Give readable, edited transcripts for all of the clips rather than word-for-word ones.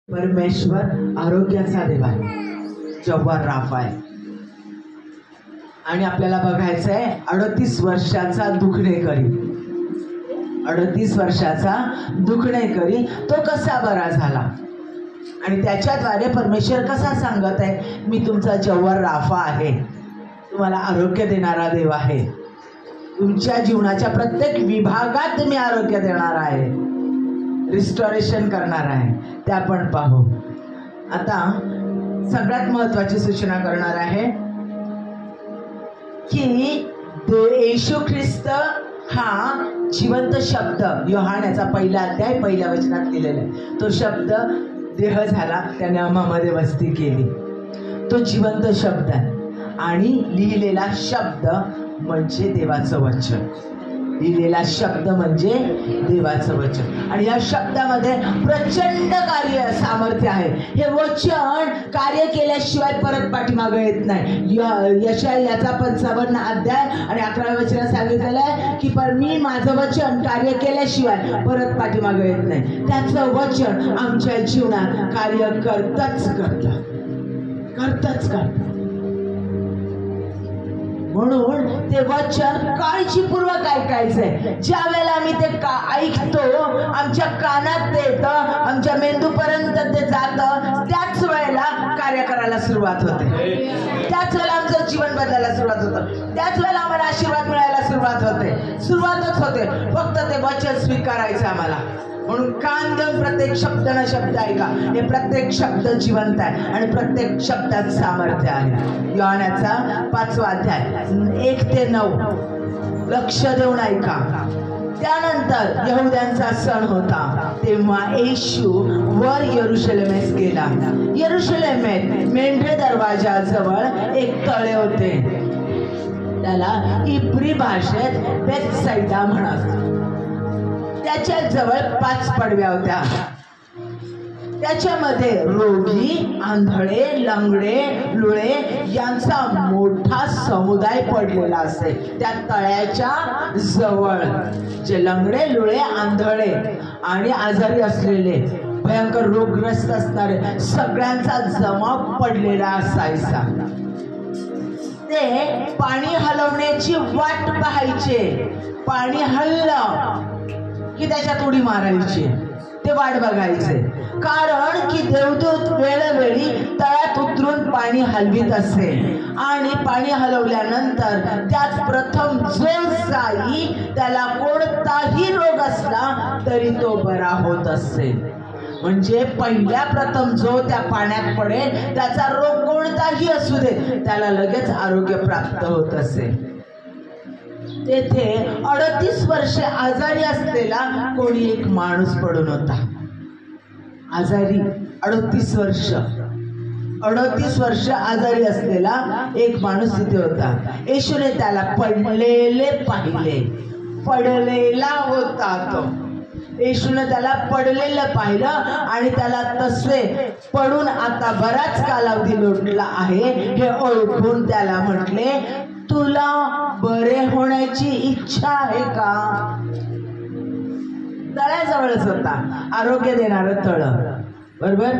परमेश्वर आरोग्याचा देव आहे, जव्हार राफा आहे. आणि आपल्याला बघायचं आहे 38 वर्षाचा दुखणेकरी, 38 वर्षाचा दुखणेकरी तो कसा बरा झाला आणि त्याच्याद्वारे परमेश्वर कसा सांगत आहे, मी तुमचा जव्हार राफा आहे, तुम्हाला आरोग्य देणारा देव आहे, तुमच्या जीवनाच्या प्रत्येक विभागात मी आरोग्य देणार आहे, रिस्टोरेशन करणार आहे. ते आपण पाहू. आता सगळ्यात महत्वाची सूचना करणार आहे की येशू ख्रिस्त हा जिवंत शब्द, योहानाचा 1 अध्याय 1 वचनात लिहिलेला आहे. तो शब्द देह झाला, त्याने आम्हामध्ये वस्ती केली. तो जिवंत शब्द आहे आणि लिहिलेला शब्द म्हणजे देवाचं वचन. लिहिलेला शब्द म्हणजे देवाचं वचन आणि या शब्दामध्ये प्रचंड कार्य सामर्थ्य आहे. हे वचन कार्य केल्याशिवाय परत पाठीमागे येत नाही. याचा 55 अध्याय आणि 11व्या वचनात सांगितलेलं आहे की मी माझं वचन कार्य केल्याशिवाय परत पाठीमागे येत नाही. त्याचं वचन आमच्या जीवनात कार्य करतच करतं. म्हणून ते वचन काळजीपूर्वक ऐकायचंय. ज्या वेळेला आम्ही ते ऐकतो, आमच्या कानात ते येतं, आमच्या मेंदूपर्यंत ते जातं, त्याच वेळेला कार्य करायला सुरुवात होते. त्याच वेळेला आमचं जीवन बदलायला सुरुवात होतं. त्याच वेळेला आम्हाला आशीर्वाद मिळायला सुरुवातच होते. फक्त ते वचन स्वीकारायचं आम्हाला. म्हणून कान देऊन प्रत्येक शब्द न शब्द ऐका. हे प्रत्येक शब्द जिवंत आहे आणि प्रत्येक शब्दात सामर्थ्य आहे. योहानाचा 5वा अध्याय 1 ते 9 लक्ष देऊन ऐका. त्यानंतर यहुद्यांचा सण होता, तेव्हा येशू वर यरुशलेमेस गेला. यरुशलेमेत मेंढे दरवाजाजवळ एक तळे होते, त्याला इब्री भाषेत बेथसाइदा म्हणत. त्याच्या जवळ 5 पडव्या होत्या. त्याच्यामध्ये रोगी, आंधळे, लंगडे, लुळे यांचा मोठा समुदाय पडलेला असे. त्या तळ्याच्या जवळ जे लंगडे, लुळे, आंधळे आणि आजारी असलेले, भयंकर रोगग्रस्त असणारे सगळ्यांचा जमाव पडलेला असायचा. ते पाणी हलवण्याची वाट पाहायचे. पाणी हललं की त्याच्यात उडी मारायची, ते वाट बघायचे. कारण की देवदूत वेळोवेळी तळ्यात उतरून पाणी हलवीत असे आणि पाणी हलवल्यानंतर त्यात प्रथम जो जाई त्याला कोणताही रोग असला तरी तो बरा होत असे. म्हणजे पहिल्या प्रथम जो त्या पाण्यात पडेल, त्याचा रोग कोणताही असू दे, त्याला लगेच आरोग्य प्राप्त होत असे. तेथे 38 वर्षे आजारी असलेला कोणी एक माणूस पडून होता. आजारी 38 वर्ष आजारी असलेला एक माणूस तिथे होता. येशूने त्याला पडलेले पाहिले. पडलेला होता तो. येशूने त्याला पडलेलं पाहिलं आणि त्याला तसे पडून आता बराच कालावधी लोटला आहे हे ओळखून त्याला म्हटले, तुला बरे होण्याची इच्छा आहे का? तळ्याजवळच होता, आरोग्य देणारं तळ, बरोबर.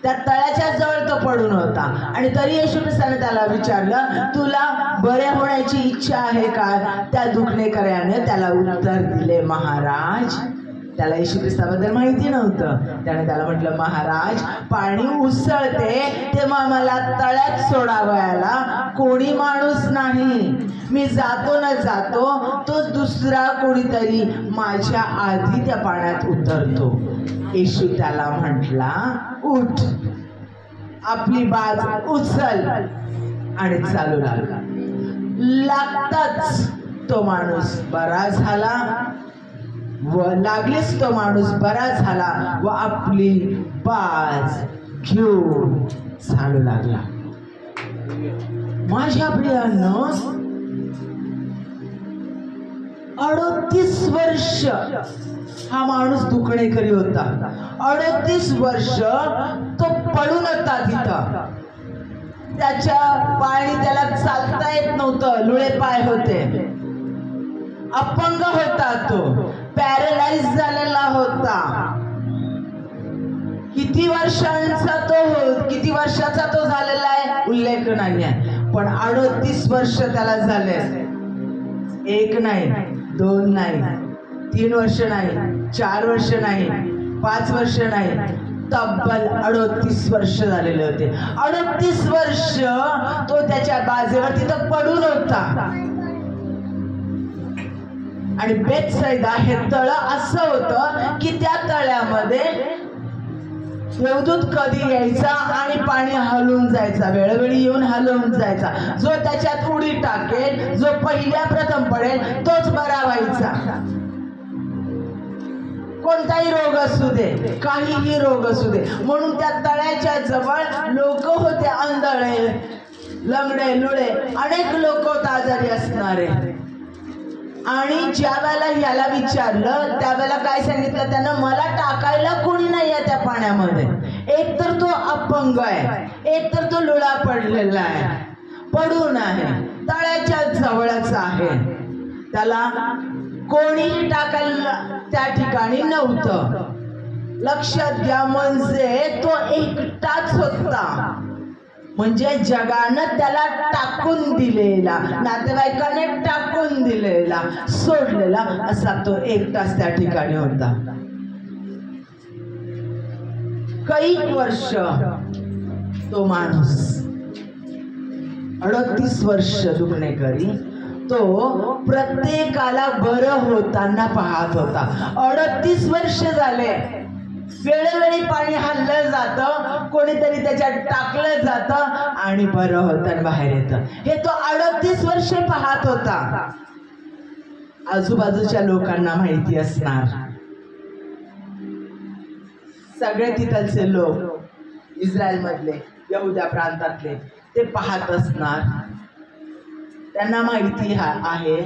त्या तळ्याच्या जवळ तो पडून होता आणि तरी येशू ख्रिस्ताने त्याला विचारलं, तुला बरे होण्याची इच्छा आहे का? त्या दुखणेकऱ्याने त्याला उत्तर दिले, महाराज. त्याला येशू ख्रिस्ताबद्दल माहिती नव्हतं. त्याने त्याला म्हटलं, महाराज, पाणी उसळते तेव्हा मला तळ्यात सोडावयाला कोणी माणूस नाही. मी जातो न जातो तो दुसरा कोणीतरी माझ्या आधी त्या पाण्यात उतरतो. येशू त्याला म्हटला, उठ, आपली बाज उचल आणि चालू लागला. लागताच तो माणूस बरा झाला व लागलीच तो माणूस बरा झाला व आपली बाज घेऊन चालू लागला. माझ्या प्रियांनो, 38 वर्ष हा माणूस दुखणेकरी होता. 38 वर्ष तो पडून होता तिथं. त्याच्या पायाने त्याला चालता येत नव्हतं, लुळे पाय होते, अपंग होता, तो पॅरालाइज झालेला होता. किती वर्षांचा किती वर्षाचा तो झालेला आहे उल्लेख नाही आहे, पण 38 वर्ष त्याला झाले. 1 नाही, 2 नाही, 3 वर्ष नाही, 4 वर्ष नाही, 5 वर्ष नाही, तब्बल 38 वर्ष झालेले होते. 38 वर्ष तो त्याच्या बाजेवर तिथं पडून होता. आणि बेतसैदा हे तळ असं होतं की त्या तळ्यामध्ये देवदूत कधी यायचा आणि पाणी हलवून जायचा, वेळोवेळी येऊन हलवून जायचा. जो त्याच्यात उडी टाकेल, जो पहिल्या प्रथम पडेल, तोच बरा व्हायचा. कोणताही रोग असू दे, काहीही रोग असू दे. म्हणून त्या तळ्याच्या जवळ लोक होते, आंधळे, लंगडे, लुळे, अनेक लोक होते आजारी असणारे. आणि ज्या वेळेला याला विचारलं त्यावेळेला काय सांगितलं त्यानं, मला टाकायला कोणी नाही आहे त्या पाण्यामध्ये. एक तर तो अपंग आहे, एक तर तो लुळा पडलेला आहे, पडून आहे, तळ्याच्या जवळच आहे, त्याला कोणी टाकायला त्या ठिकाणी नव्हतं. लक्षात घ्या, म्हणजे तो एकटाच होता. म्हणजे जगानं त्याला टाकून दिलेला, नातेवाईकाने टाकून दिलेला, सोडलेला असा तो एकटाच त्या ठिकाणी होता. कैक वर्ष तो माणूस 38 वर्ष दुखणेकरी तो प्रत्येकाला बरं होताना पाहत होता. 38 वर्ष झाले, वेळोवेळी पाणी हल्लं जातं, कोणीतरी त्याच्यात टाकलं जातं आणि बरं होतं बाहेर येतं. हे तो 38 वर्ष पाहत होता. आजूबाजूच्या लोकांना माहिती असणार, सगळे तिथलचे लोक, इस्रायल मधले, यहुदा प्रांतातले, ते पाहत असणार. त्यांना माहिती आहे,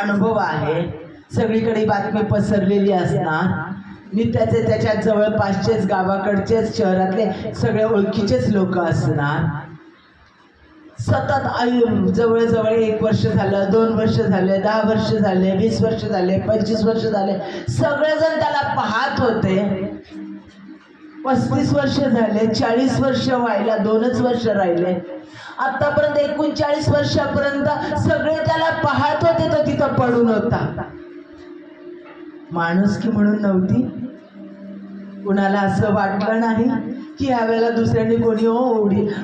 अनुभव आहे, सगळीकडे बातमी पसरलेली असणार. नित्याचे त्याच्या जवळपासचेच, गावाकडचेच, शहरातले सगळे ओळखीचेच लोक असणार. सतत जवळजवळ 1 वर्ष झालं, 2 वर्ष झाले, 10 वर्ष झाले, 20 वर्ष झाले, 25 वर्ष झाले, सगळेजण त्याला पाहत होते. 35 वर्ष झाले, 40 वर्ष व्हायला 2च वर्ष राहिले. आतापर्यंत 39 वर्षापर्यंत सगळे त्याला पाहत होते, तो तिथं पडून होता. माणुसकी म्हणून नव्हती. कुणाला असं वाटलं नाही की ह्यावेळेला दुसऱ्यांनी कोणी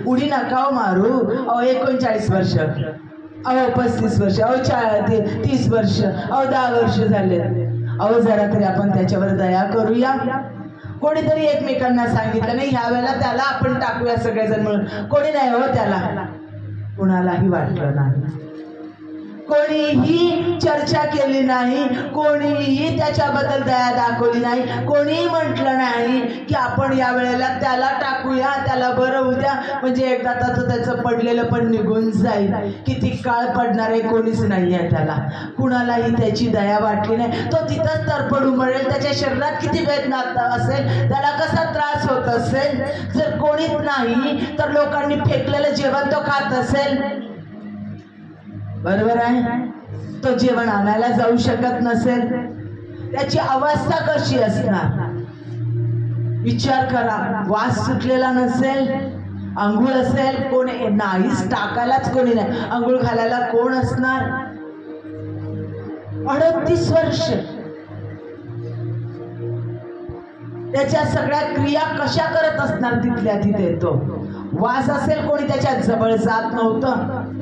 उडी नका मारू, 39 वर्ष, 35 वर्ष, 30 वर्ष, 10 वर्ष झाले, जरा तरी आपण त्याच्यावर दया करूया. कोणीतरी एकमेकांना सांगितलं नाही ह्यावेळेला त्याला आपण टाकूया सगळेजण मिळून. कोणी नाही हो त्याला, कुणालाही वाटलं नाही. कोणीही चर्चा केली नाही, कोणीही त्याच्याबद्दल दया दाखवली नाही, कोणीही म्हटलं नाही की आपण या वेळेला त्याला टाकूया, त्याला बरं होऊ द्या, म्हणजे एकदा तर त्याचं पडलेलं पण निघून जाईल. किती काळ पडणार आहे, कोणीच नाही आहे त्याला. कुणालाही त्याची दया वाटली नाही. तो तिथंच तरपडू मरेल. त्याच्या शरीरात किती वेदना असेल, त्याला कसा त्रास होत असेल. जर कोणीच नाही तर लोकांनी फेकलेलं जेवण तो खात असेल, बरोबर आहे. तो जेवण आणायला जाऊ शकत नसेल, त्याची अवस्था कशी असणार विचार करा. वास सुटलेला नसेल, अंघोळ असेल, कोणी नाहीच, टाकायलाच कोणी नाही, अंघोळ घालायला कोण असणार. 38 वर्ष त्याच्या सगळ्या क्रिया कशा करत असणार तिथल्या तिथे. तो वास असेल, कोणी त्याच्या जवळ जात नव्हतं,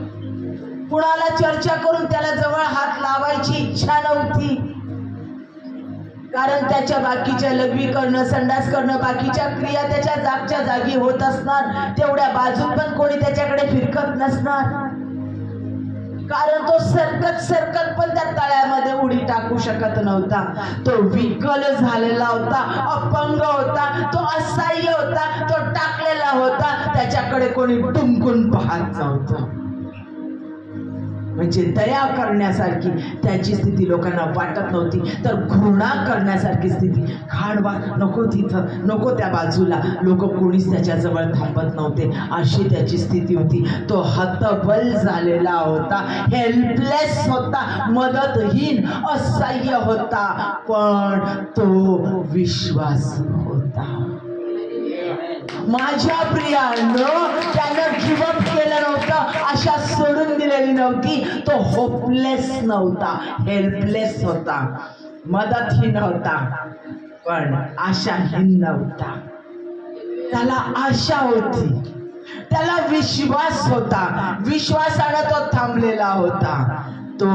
कुणाला चर्चा करून त्याला जवळ हात लावायची इच्छा नव्हती. कारण त्याच्या बाकीच्या लघवी करणं, संडास करणं, बाकीच्या क्रिया त्याच्या जागच्या जागी होत असणार. तेवढ्या बाजून पण कोणी त्याच्याकडे फिरकत नसणार. कारण तो सरकत पण त्या तळ्यामध्ये उडी टाकू शकत नव्हता. तो विकल झालेला होता, अपंग होता, तो असहाय्य होता, तो टाकलेला होता. त्याच्याकडे कोणी टुमकून पाहत नव्हतं. म्हणजे दया करण्यासारखी त्याची स्थिती लोकांना वाटत नव्हती, तर घृणा करण्यासारखी स्थिती. खाणवा नको तिथं, नको त्या बाजूला, लोक कोणीच त्याच्याजवळ थांबत नव्हते, अशी त्याची स्थिती होती. तो हतबल झालेला होता, हेल्पलेस होता, मदतहीन, असहाय्य होता, पण तो विश्वास होता. माझ्या प्रियानो, त्यानं गिवअप केलं नव्हतं, आशा सोडून दिलेली नव्हती. तो होपलेस नव्हता, हेल्पलेस होता, मदतहीन होता, पण आशाहीन नव्हता. त्याला आशा होती, त्याला विश्वास होता, विश्वासानं तो थांबलेला होता. तो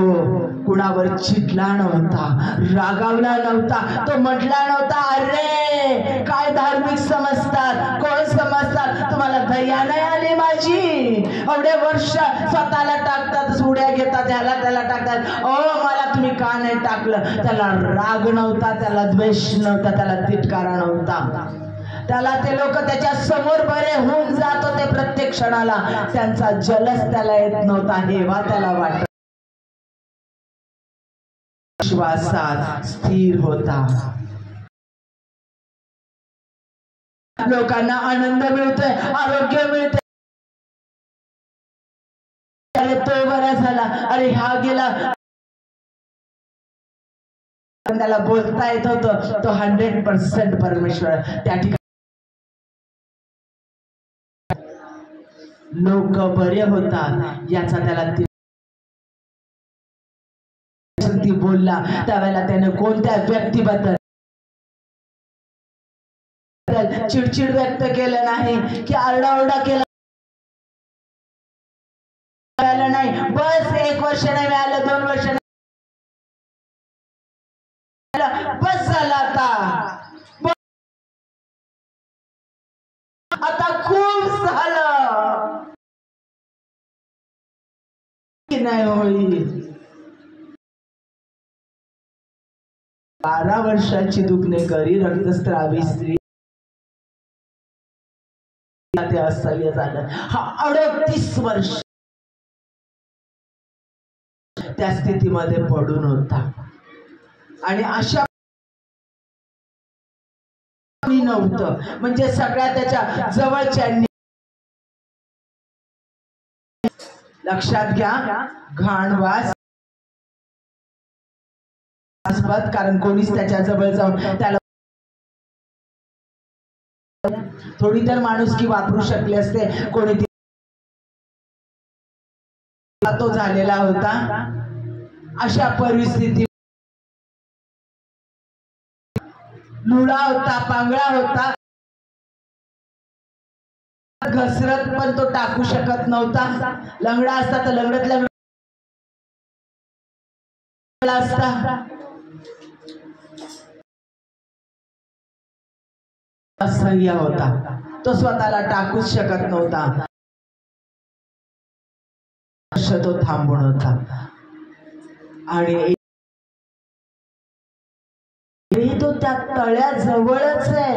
कुणावर चिडला नव्हता, रागावला नव्हता, तो म्हटला नव्हता अरे काय धार्मिक समजतात, कोण समजतात, तुम्हाला दया नाही आली माझी. एवढे वर्ष स्वतःला टाकतात, उड्या घेतात, ह्याला त्याला टाकतात, मला तुम्ही का नाही टाकलं. त्याला राग नव्हता, त्याला द्वेष नव्हता, त्याला तिटकारा नव्हता. त्याला ते लोक त्याच्या समोर बरे होऊन जात होते प्रत्येक क्षणाला, त्यांचा जलस त्याला येत नव्हता, हेवा त्याला वाटत. विश्वासात स्थिर होता. लोकांना आनंद मिळतोय, आरोग्य मिळतंय, अरे तो बरा झाला, अरे हा गेला, त्याला बोलता येत होतं, तो 100% परमेश्वर त्या ठिकाणी. लोक बरे होतात याचा त्याला बोलला त्यावेळेला त्याने कोणत्या व्यक्तीबद्दल चिडचिड व्यक्त केलं नाही, की आरडाओरडा केला नाही. बस 1 वर्ष नाही मिळालं, 2 वर्ष नाही, बस झाला, आता खूप झालं की नाही होईल. 12 वर्षाची दुखणेकरी रक्तस्रावी स्त्री, ते असह्य झालं. हा 38 वर्ष त्या स्थितीमध्ये पडून होता. आणि अशा नव्हतं, म्हणजे सगळ्या त्याच्या जवळच्यांनी. लक्षात घ्या, घाणवास, कारण कोणीच त्याच्या जवळ जाऊन त्याला थोडी तर माणुसकी वापरू शकले असते. कोणी तो झालेला होता. अशा परिस्थिती लुळा होता, पांगळा होता, घसरत पण तो टाकू शकत नव्हता. लंगडा असता तर लंगडतल्या असता. असह्य होता, तो स्वतःला टाकूच शकत नव्हता. तो थांबून होता. आणि तो त्या तळ्याजवळच आहे,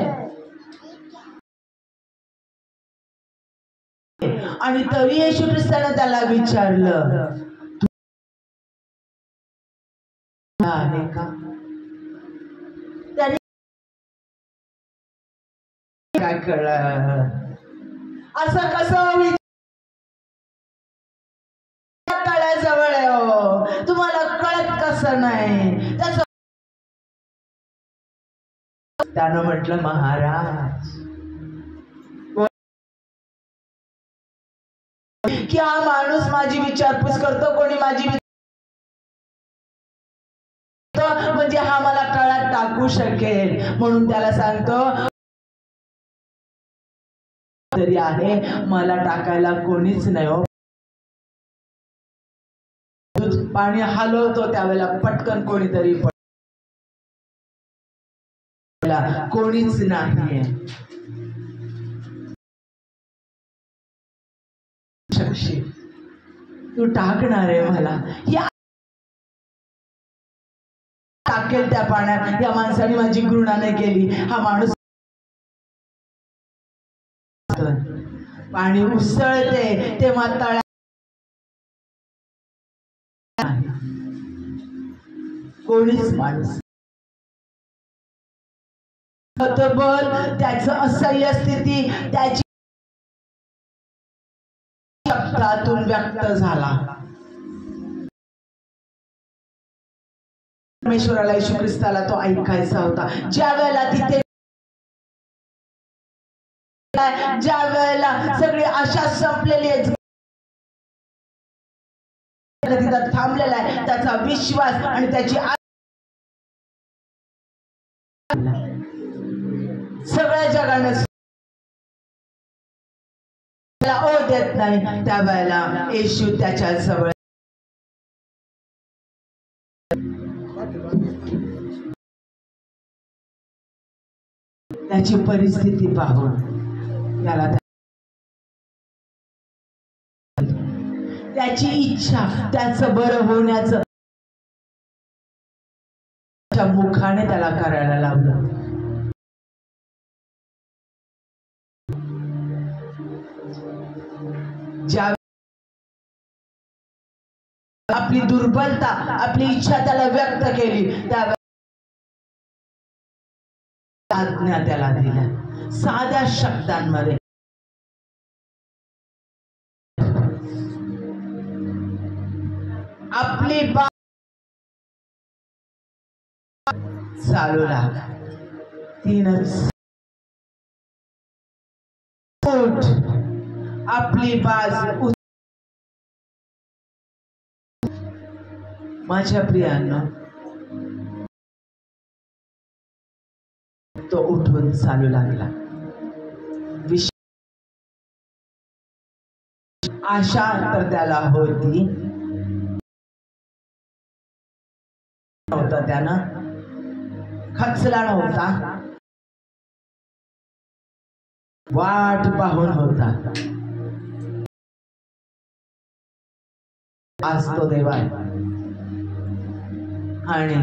आणि तरी येशू ख्रिस्ताने त्याला विचारलं आहे का. त्याने काय कळलं, असं कसं तळ्याजवळ आहे हो, तुम्हाला कळत कसं नाही. त्यानं म्हटलं महाराज की हा माणूस माझी विचारपूस करतो, कोणी माझी म्हणजे हा मला तळ्यात टाकू शकेल, म्हणून त्याला सांगतो तरी आहे, मला टाकायला कोणीच नाही हो. पाणी हलवतो त्यावेळेला पटकन कोणीतरी कोणीच नाही. तू टाकणार आहे मला, या टाकेल त्या पाण्यात. या माणसाने माझी घृणा नाही केली. हा माणूस पाणी उसळते तेव्हा तळ्यात कोणीच माणूस बल, त्याचं असह्य स्थिती त्याची शब्दातून व्यक्त झाला. परमेश्वराला, येशू ख्रिस्ताला तो ऐकायचा होता. ज्या वेळेला तिथे ज्या वेळेला सगळी आशा संपलेली आहे, तिथं थांबलेला आहे, त्याचा विश्वास आणि त्याची सगळ्या जगाने ओ देत नाही, त्या वेळेला येशू त्याच्या जवळ त्याची परिस्थिती पाहून त्याला त्याची इच्छा, त्याचं बरं होण्याचं मुखाने त्याला करायला लावलं. ज्या आपली दुर्बलता, आपली इच्छा त्याला व्यक्त केली, त्या आज्ञा त्याला दिल्या साध्या शब्दांमध्ये. आपली बात चालू लाग, तीनच उठ, आपली बाज. माझ्या प्रियांनो, तो उठून चालू लागला. आशा तर त्याला होती नव्हता, त्यानं खचला नव्हता, वाट पाहून होता. आज तो देवा आणि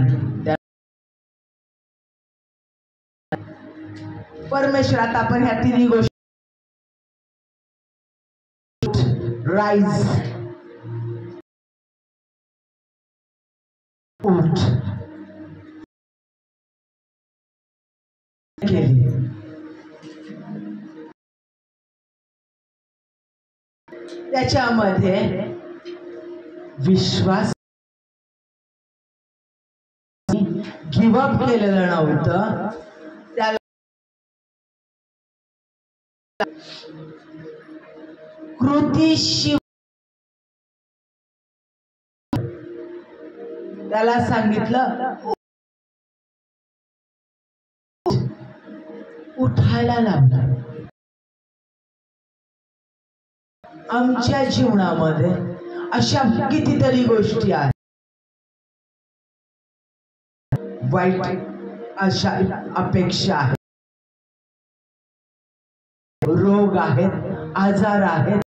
परमेश्वरात आपण ह्या तिन्ही गोष्टी, राईज, उठ केली. त्याच्यामध्ये विश्वास गिव्ह अप केलेलं नव्हतं. त्याला कृतीशिवाय त्याला सांगितलं उठायला लागला. आमच्या जीवनामध्ये अशा कितीतरी गोष्टी आहेत, वाईट अशा अपेक्षा आहेत, रोग आहेत, आजार आहेत,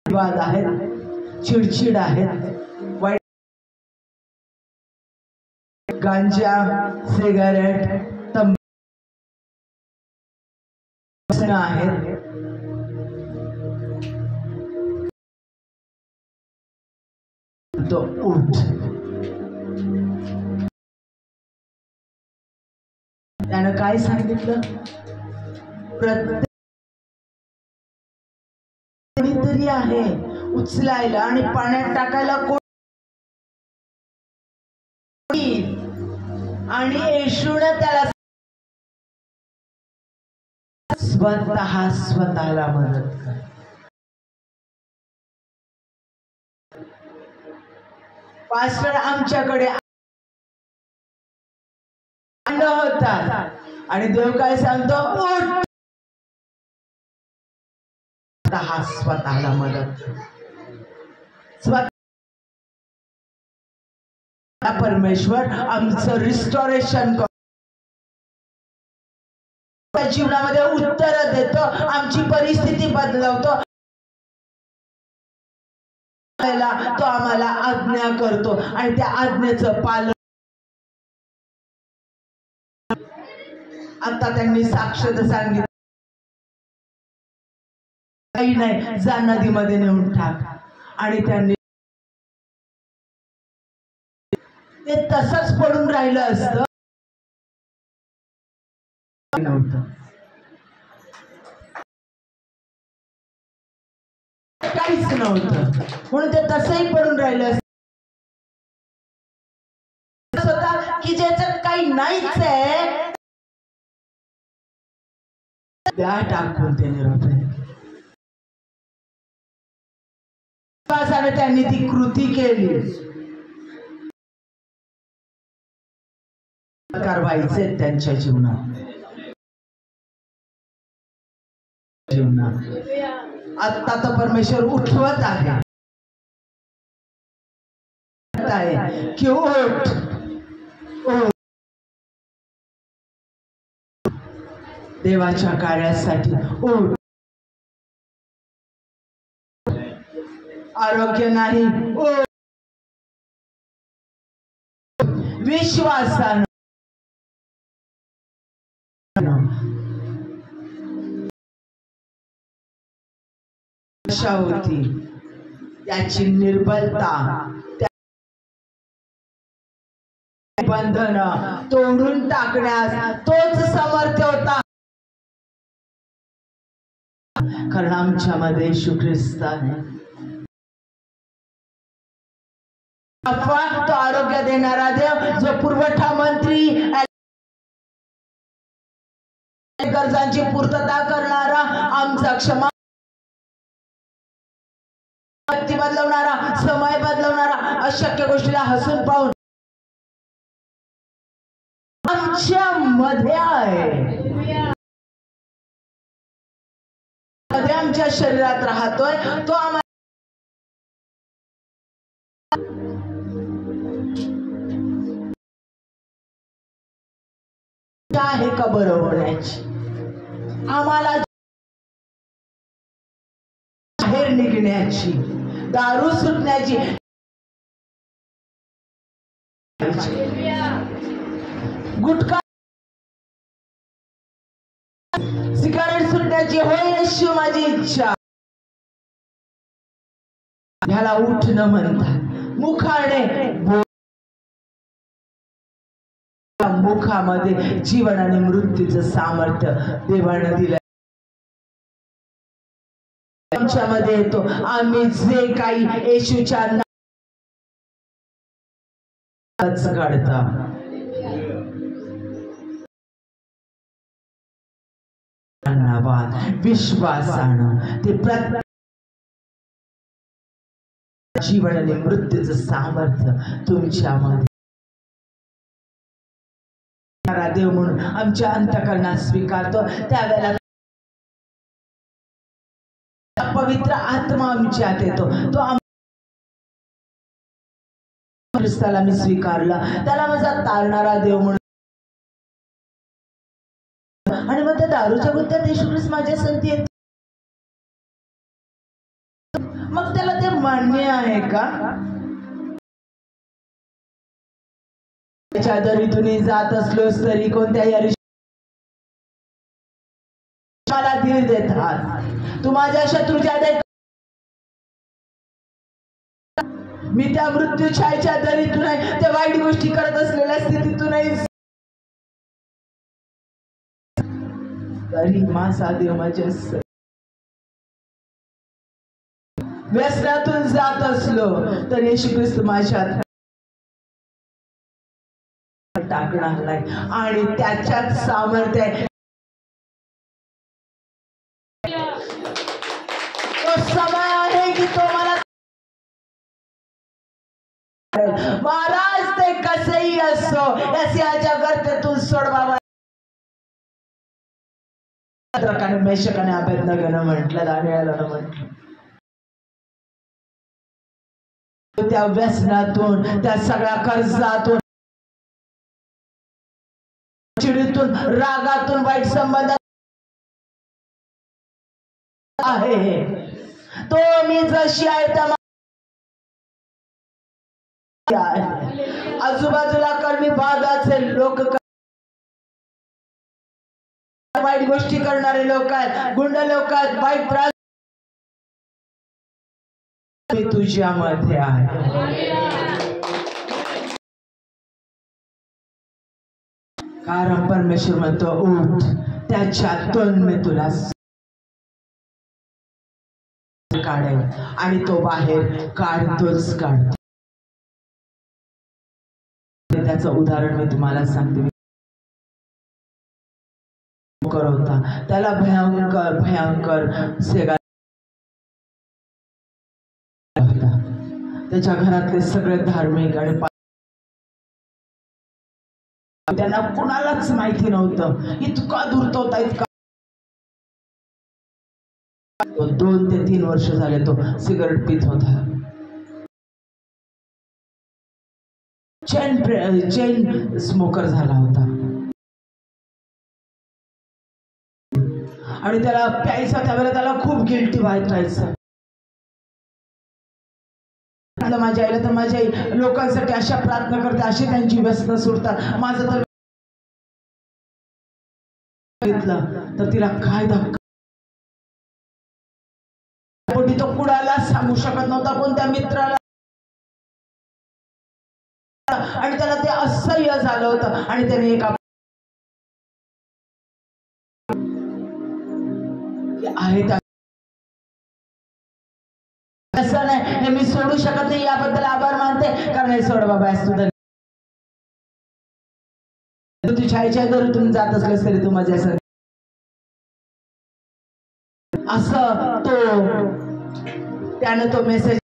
विवाद आहेत, चिडचिड आहेत, वाईट गांजा, सिगारेट, तंबाखू आहेत. तो उठ. त्यानं काय सांगितलं? प्रत्येक कोणीतरी आहे उचलायला आणि पाण्यात टाकायला कोणी, आणि येशूने त्याला स्वतःला मदत कर. पास्टर आमच्याकडे होता आणि देव काय सांगतो? उठ. स्वतःला मदत कर. स्वतः परमेश्वर आमचं रिस्टोरेशन करतो, जीवनामध्ये उत्तर देतो, आमची परिस्थिती बदलवतो. तो आम्हाला आज्ञा करतो आणि त्या आज्ञेचं पालन. आता त्यांनी साक्षात सांगितलं, काही नाही, जा नदीमध्ये नेऊन टाक. आणि त्यांनी ते तसंच पडून राहिलं असतं नव्हतं, काहीच नव्हतं, म्हणून ते तसंही पडून राहिलं असतं की ज्याच्यात काही नाहीच आहे द्या टाकून ते निरोप त्यांनी ती कृती केली. व्हायचे त्यांच्या जीवनात आता तर परमेश्वर उठवत आहे की ओठ देवाच्या कार्यासाठी ओठ. आरोग्य नाही, ओठ. विश्वासानं होती त्याची निर्बलता, बंधन तोडून टाकण्यास तोच समर्थ होता. कारण आमच्या मध्ये येशू ख्रिस्त आहे. तो आरोग्य देणारा देव, जो पुरवठा मंत्री, गरजांची पूर्तता करणारा, आमचा क्षमा बदलवणारा, समय बदलवणारा, अशक्य गोष्टीला हसून पाहून आमच्या मध्ये आहे. आमच्या शरीरात राहतोय तो आम्हाला आहे का बरं होण्याची, आम्हाला बाहेर निघण्याची, दारू सुटण्याची, गुटखा सिगारेट सुटण्याची. होय येशू माझी इच्छा. ह्याला उठ न म्हणता मुखाने, मुखामध्ये जीवन आणि मृत्यूचं सामर्थ्य देवाने दिलं आमच्यामध्ये येतो. आम्ही जे काही येशूच्या घडता विश्वासानं ते जीवन आणि मृत्यूचं सामर्थ्य तुमच्यामध्ये देव म्हणून आमच्या अंतःकरणात स्वीकारतो. त्यावेळेला पवित्र आत्मा आमच्यात येतो. तो ख्रिस्ताला मी स्वीकारला, त्याला माझा तारणारा देव म्हणून. आणि मग त्या दारूच्या गुत्त्यात येशू ख्रिस्त माझ्या संगती येते. मग त्याला ते मान्य आहे का? त्याच्या दरीतून जात असलोस तरी कोणत्याही मला धीर देतात. तू माझ्या शत्रूच्या देत, मी त्या मृत्यूच्या दरीतून आहे, त्या वाईट गोष्टी करत असलेल्या स्थितीतून आहे, तरी माझा देव माझ्या व्यसनातून जात असलो तर येशू ख्रिस्त माझ्यात टाकणार नाही. आणि त्याच्यात सामर्थ्य आहे. तो समय आहे की तो मला महाराज ते कसेही असो याच्या गर्तेतून सोडवावा. मेषकाने अभेदनगरनं म्हटलं, दानिएलनं म्हटलं, त्या व्यसनातून, त्या सगळ्या कर्जातून, चिडीतून, रागातून, वाईट संबंधात आहे तो मी जशी आहे त्या आजूबाजूला कर्मी भागाचे लोक, वाईट गोष्टी करणारे लोक आहेत, गुंड लोक आहेत, वाईट त्रास, मी तुझ्यामध्ये आहे. कारण परमेश्वर म्हणतो उठ, त्याच्यातून मी तुला काढेल. आणि तो बाहेर काढतोच काढतो. त्याचं उदाहरण मी तुम्हाला सांगते. होता, त्याला भयंकर भयंकर सिगारेट होता। त्याच्या घरातले सगळे धार्मिक आणि त्यांना कुणालाच माहिती नव्हतं, इतका धूर्त होता, इतका। 2 ते 3 वर्ष झाले तो सिगारेट पित होता। चेन स्मोकर झाला होता आणि त्याला प्यायचा त्यावेळेला त्याला खूप गिल्टी व्हायचं। माझ्या आईला तर माझ्या आई लोकांसाठी अशा प्रार्थना करते, अशी त्यांची व्यसन सुटतात। माझं तर तर तिला काय धक्का, तो कुणाला सांगू शकत नव्हता, कोणत्या मित्राला, आणि त्याला ते असह्य झालं होतं। आणि त्याने एका आहे असं नाही, हे मी सोडू शकत नाही, याबद्दल आभार मानते, कारण हे सोड बाबा, तू छायच्या घरातून जात असलेस तरी तू माझ्या असं त्यानं तो मेसेज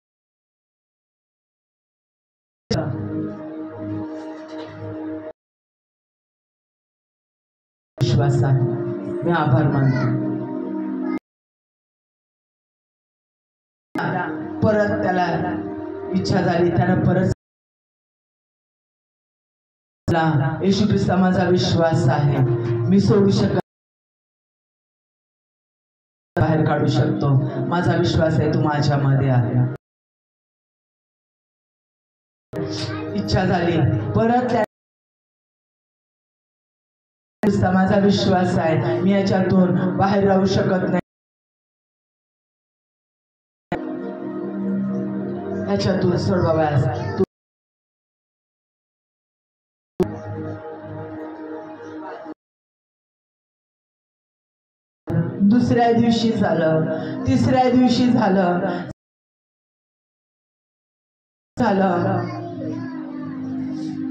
विश्वासाने मी आभार मानतो। परत त्याला इच्छा झाली, त्यानं परत येशू ख्रिस्ता माझा विश्वास आहे, मी सोडू शकत, बाहेर काढू शकतो, माझा विश्वास आहे, तू माझ्यामध्ये आहे। इच्छा झाली परत, माझा विश्वास आहे, मी याच्यातून बाहेर राहू शकत नाही, याच्यातून सोड बाबा। दुसऱ्या दिवशी झालं, तिसऱ्या दिवशी झालं,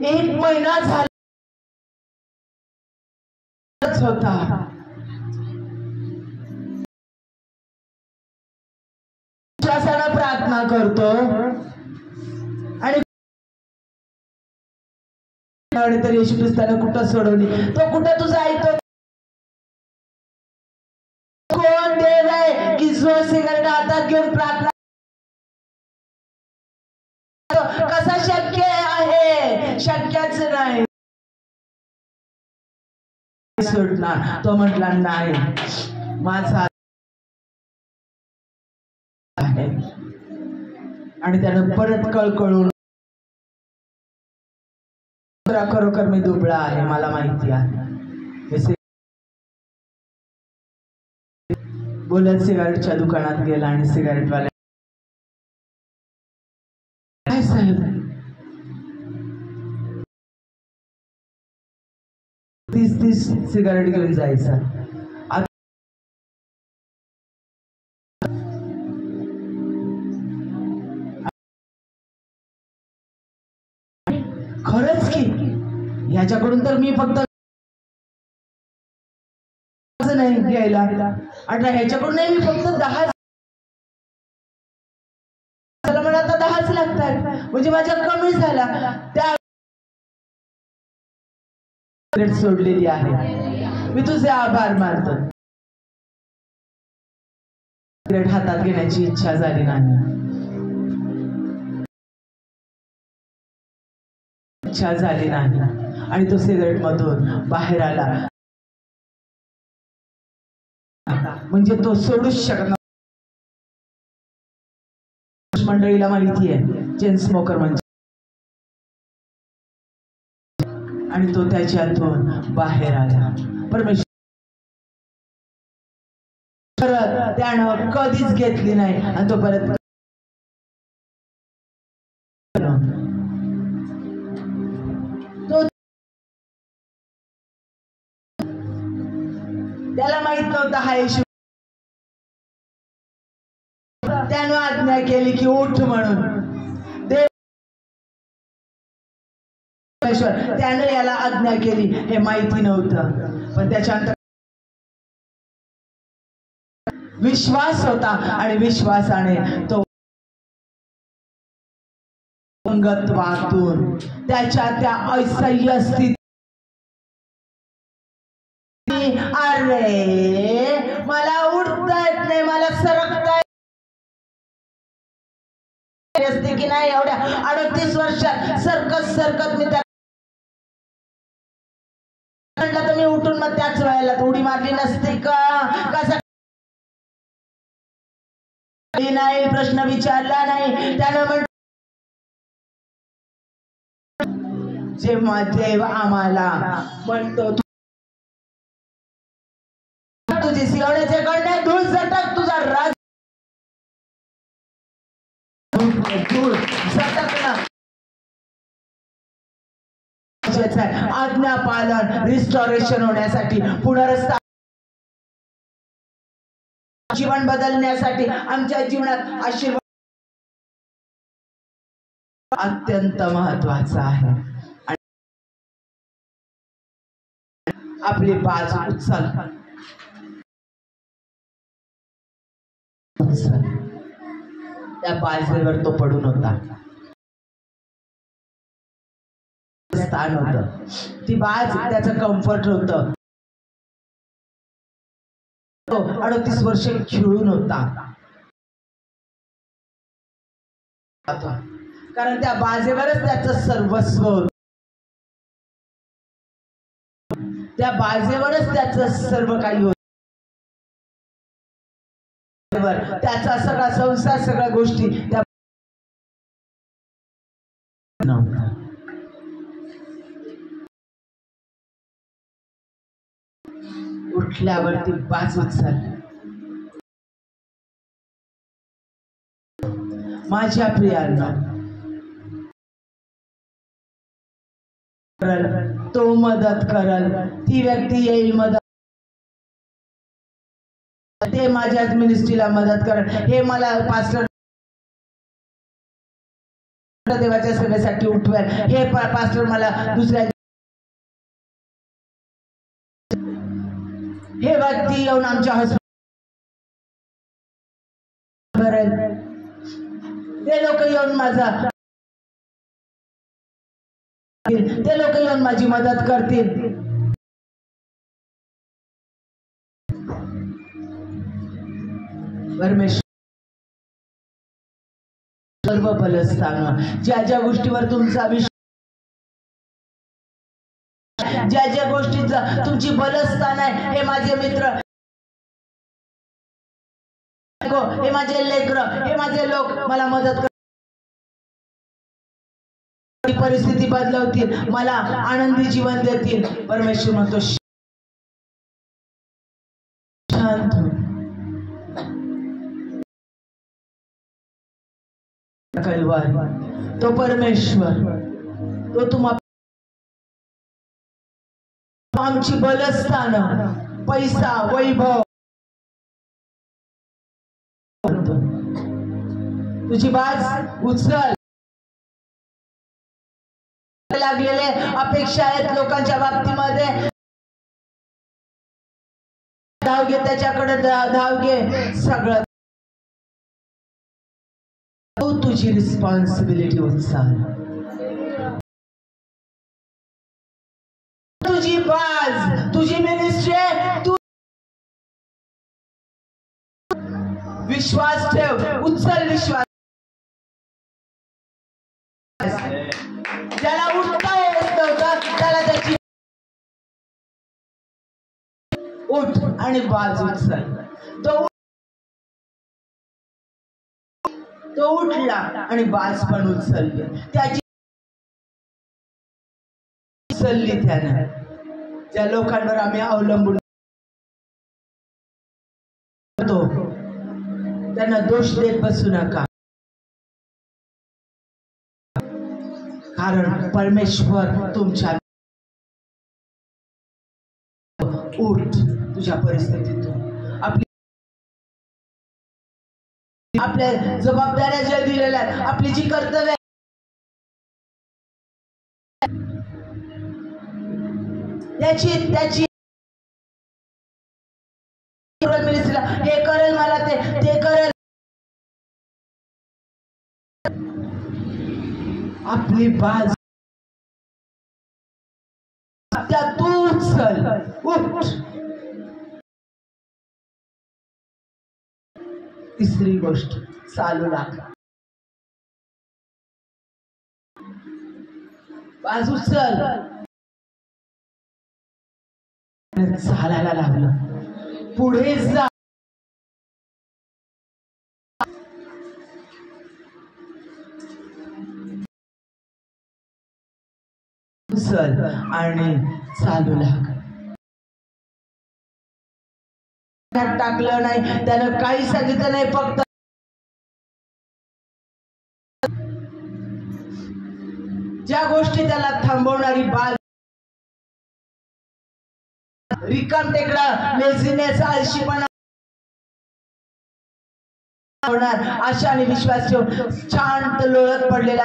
1 महिना झाला होता। विश्वासानं प्रार्थना करतो आणि तर येशू ख्रिस्तानं कुठं सोडवली, तो कुठं तुझं ऐकतो? कोण देव आहे की जो सिगारेट हातात घेऊन प्रार्थना, कसा शक्य आहे? शक्यच नाही सोडणार। तो म्हटला नाही, माझा आहे, आणि त्यानं परत कळकळून, खरोखर मी दुबळा आहे, मला माहिती आहे, बोलत सिगारेटच्या दुकानात गेला आणि सिगारेटवाल्या, काय साहेब 30 सिगारेट घेऊन जायचा, खरंच की ह्याच्याकडून तर मी फक्त नाही घ्यायला, आणि ह्याच्याकडून नाही, मी फक्त 10 मला आता 10च लागतात, म्हणजे माझ्या कमी झाला, त्या सोडलेली आहे। मी तुझे आभार मानतो। सिगरेट हातात घेण्याची इच्छा झाली नाही, इच्छा झाली नाही, आणि तो सिगरेट मधून बाहेर आला, म्हणजे तो सोडूच शकत। मंडळीला माहिती आहे चेन स्मोकर म्हणजे, आणि तो त्याच्यातून बाहेर आला। परमेश्वर त्यानं कधीच घेतली नाही, आणि तो परत त्याला माहित नव्हता हा येशू, त्यानं आज्ञा केली की उठ म्हणून, त्यानं याला आज्ञा केली, हे माहिती नव्हतं, पण त्याच्यानंतर विश्वास होता आणि विश्वासाने तो अंगत्वातून त्याच्या त्या असह्य स्थिती, अरे मला उठता येत नाही, मला सरकता असते की नाही, एवढ्या 38 वर्षात सरकत मी त्या म्हटलं तर मी उठून मग त्याच वेळेला उडी मारली नसते का? कसा नाही, प्रश्न विचारला नाही त्यानं. म्हण जेव्हा देव आम्हाला म्हणतो तुझी सिंहण्याचे कडे धूळ सटक, तुझा राज धूळ सटकणं आज्ञा पालन, रिस्टोरेशन होण्यासाठी, पुनरुत्थान, जीवन बदलण्यासाठी, आमच्या जीवनात आशीर्वाद अत्यंत महत्वाचा आहे. आपली बाजू उचल, त्या बाजेवर तो पडून होता, स्थान होतं, ती बाज त्याचं कम्फर्ट होतं. 38 वर्ष खिळून होता, कारण त्या बाजेवरच त्याचं सर्वस्व होतं, त्या बाजेवरच त्याचं सर्व काही होतं. त्याचा सगळा संसार, सगळ्या गोष्टी त्या उठल्यावरती बाजू चालली. माझ्या प्रियांना, तो मदत करल, ती व्यक्ती येईल मदत, ते माझ्याच मिनिस्ट्रीला मदत करल, हे मला पास्टर देवाच्या सेवेसाठी उठवेल, हे पास्टर मला दुसऱ्या, हे व्यक्ती येऊन आमच्या हॉस्पिटल, ते लोक येऊन माझा, ते लोक येऊन माझी मदत करतील. परमेश्वर सर्व बलस्थान, ज्या ज्या गोष्टीवर तुमचा विश्वास, ज्या ज्या गोष्टीचं तुमची बलस्थान आहे, हे माझे मित्र, हे माझे लेकरं, हे माझे लोक मला मदत करतील, परिस्थिती बदलवतील, मला आनंदी जीवन देतील. परमेश्वर म्हणतो शांत हो. तो परमेश्वर, तो तुम्हा आमची बलस्थान, पैसा, वैभव, तुझी बाज उचल. लागलेले अपेक्षा आहेत लोकांच्या बाबतीमध्ये, धाव घे त्याच्याकडे, धाव घे सगळं. तुझी रिस्पॉन्सिबिलिटी उचल, तुझी बाज, तुझी मिनिस्ट्री, तू विश्वास ठेव, उचल विश्वास. ज्याला उठता येत नव्हतं त्याला त्याची उठ आणि बाज उचल. तो उठला आणि बाज पण उचलली, त्याची उचलली त्याने. ज्या लोकांवर आम्ही अवलंबून होतो त्यांना दोष देत बसू नका, कारण परमेश्वर तुमच्या उठ तुझ्या परिस्थितीतून. आपल्या जबाबदाऱ्या ज्या दिलेल्या आहेत, आपली जी कर्तव्य, त्याची हे करेल मला, आपली बाजू त्या तू चल उठ. तिसरी गोष्ट चालू लाग. बाजू चल. चालायला लागलं. पुढे जा. चल आणि चालू लाग. टाकलं नाही, त्यानं काही सांगितलं नाही, फक्त ज्या गोष्टी त्याला थांबवणारी बाज रिकाम टेकडा लेझीनेस आळशीपणा होणार आशा आणि विश्वास ठेवून शांत लोळत पडलेला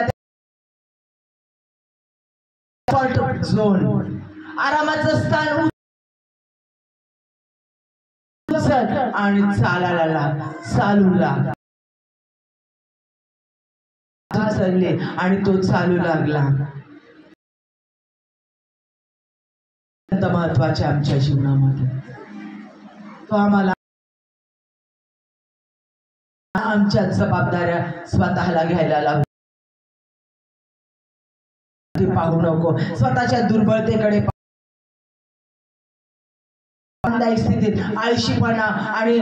झोन आरामाचं स्थान आणि चालायला लाग. चालू लाग. चालले आणि तो चालू लागला. महत्वाच्या आमच्या जीवनामध्ये तो आम्हाला आमच्या जबाबदाऱ्या स्वतःला घ्यायला लागतो. पाहू नको स्वतःच्या दुर्बलतेकडे, स्थितीत आळशीपणा आणि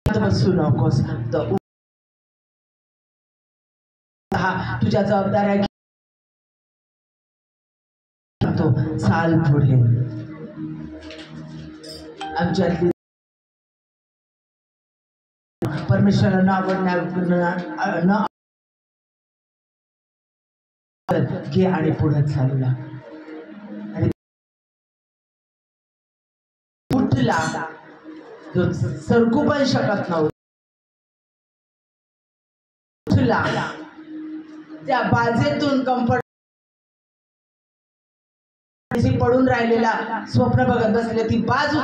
बसू नकोस. तुझ्या जबाबदाऱ्या चाल पुढे. आमच्यातली परमेश्वरांना आवडण्या घे आणि पुढे चालू लाग. आणि उठला जो सरकू पण शकत नव्हता. उठला त्या बाजेतून कम्फर्ट पडून राहिलेला स्वप्न बघत बसले ती बाजू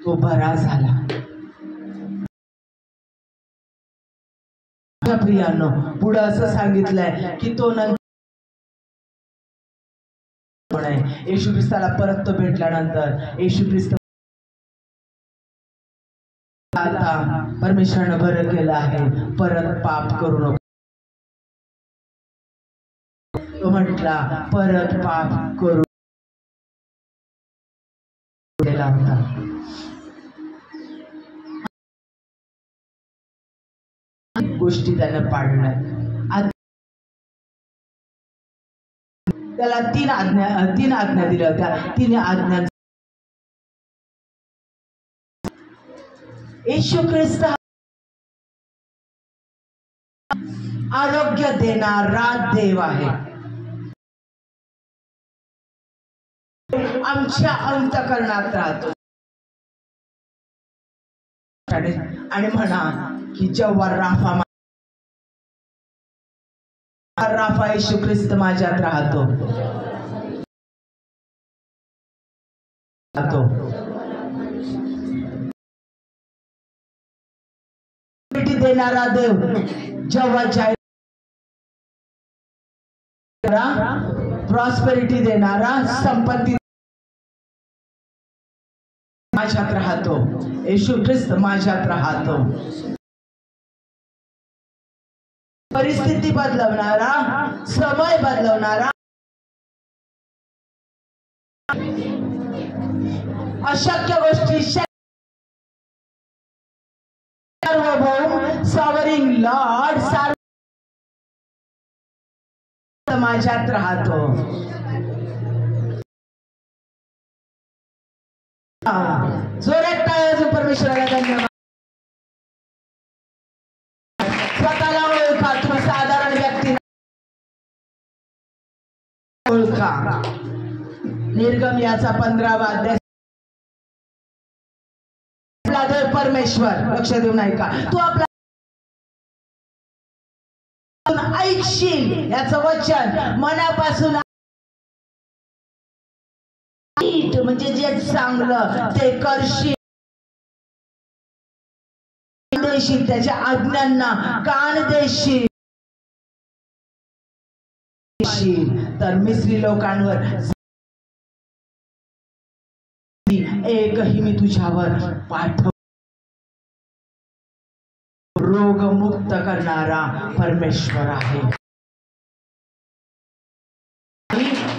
तो बरा झाला. प्रियानो पुढे असं सांगितलंय की तो नंतर येशू ख्रिस्ताला परत तो भेटल्यानंतर येशू ख्रिस्त आता परमेश्वरानं बरं केलं आहे, परत पाप करू नको. तो म्हटला परत पाप करू होता. गोष्टी त्यानं पाडल्या. त्याला तीन आज्ञा दिल्या होत्या. 3 आज्ञा येशू ख्रिस्त आरोग्य देणारा देव आहे. आमच्या अंतःकरणात राहतो आणि म्हणा की जेव्हा राफा येशू ख्रिस्त माझ्यात राहतो देणारा देव जेव्हा प्रॉस्पेरिटी देणारा संपत्ती माझ्यात राहतो. येशू ख्रिस्त माझ्यात राहतो. परिस्थिती बदलवणारा, समय बदलवणारा, अशक्य गोष्टी सार्वभौम सॉवरिंग लॉर्ड माझ्यात राहतो. जोरात टाळ्या परमेश्वराला धन्यवाद. स्वतःला ओळखा. तुम्ही साधारण व्यक्ती ओळखा. निर्गम याचा 15वा अध्याय. परमेश्वर लक्ष देऊन ऐका. तू आपला ऐकशील याचं वचन मनापासून म्हणजे जे चांगलं ते करशील. मानशील, त्याच्या आज्ञांना कान देशील, तर मिस्री लोकांवर एकही मी तुझ्यावर पाठव. रोगमुक्त करणारा परमेश्वर आहे.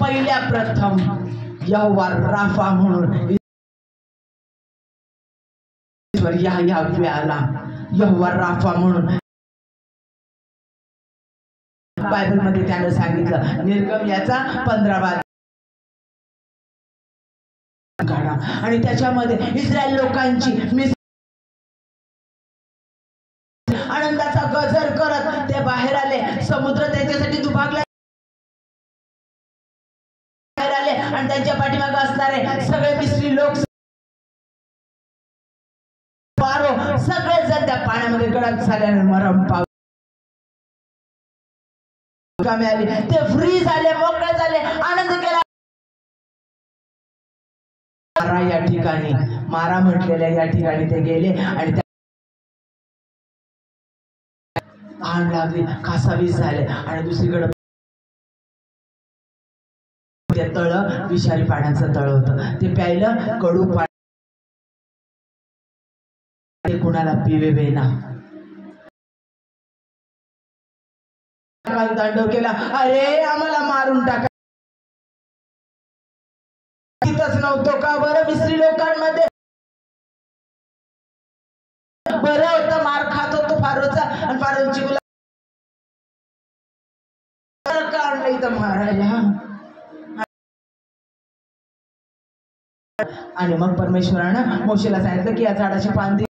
पहिल्या प्रथम यहोवा राफा म्हणून या वेळाला यहोवा राफा म्हणून बायबल मध्ये त्यानं सांगितलं. निर्गम याचा 15वा काढा आणि त्याच्यामध्ये इस्रायल लोकांची आनंदाचा गजर करत ते बाहेर आले. समुद्र त्यांच्यासाठी दुभागला बाहेर आले आणि त्यांच्या पाठीमागे असणारे सगळे मिस्री लोक सगळे जण त्या पाण्यामध्ये गडप झाल्याने मरण पावले. मिळाली, ते फ्री झाले, मोकळे झाले, आनंद केला. मारा या ठिकाणी, मारा म्हटलेल्या या ठिकाणी ते गेले आणि तहान लागली, कासावीस झाले आणि दुसरीकडे ते तळ विषारी पाण्याचं तळ होतं. ते प्यायलं, कडू पाणी, ते कुणाला पिवे ना. तांडव केला, अरे आम्हाला मारून टाका. तिथंच नव्हतो का बरं मिस्री लोकांमध्ये? बरं होतं, मार खात होतो फारोचा आणि फारोची मुलं काढलं इथं मारायला. आणि मग परमेश्वरानं मोशेला सांगितलं की या झाडाची पांदी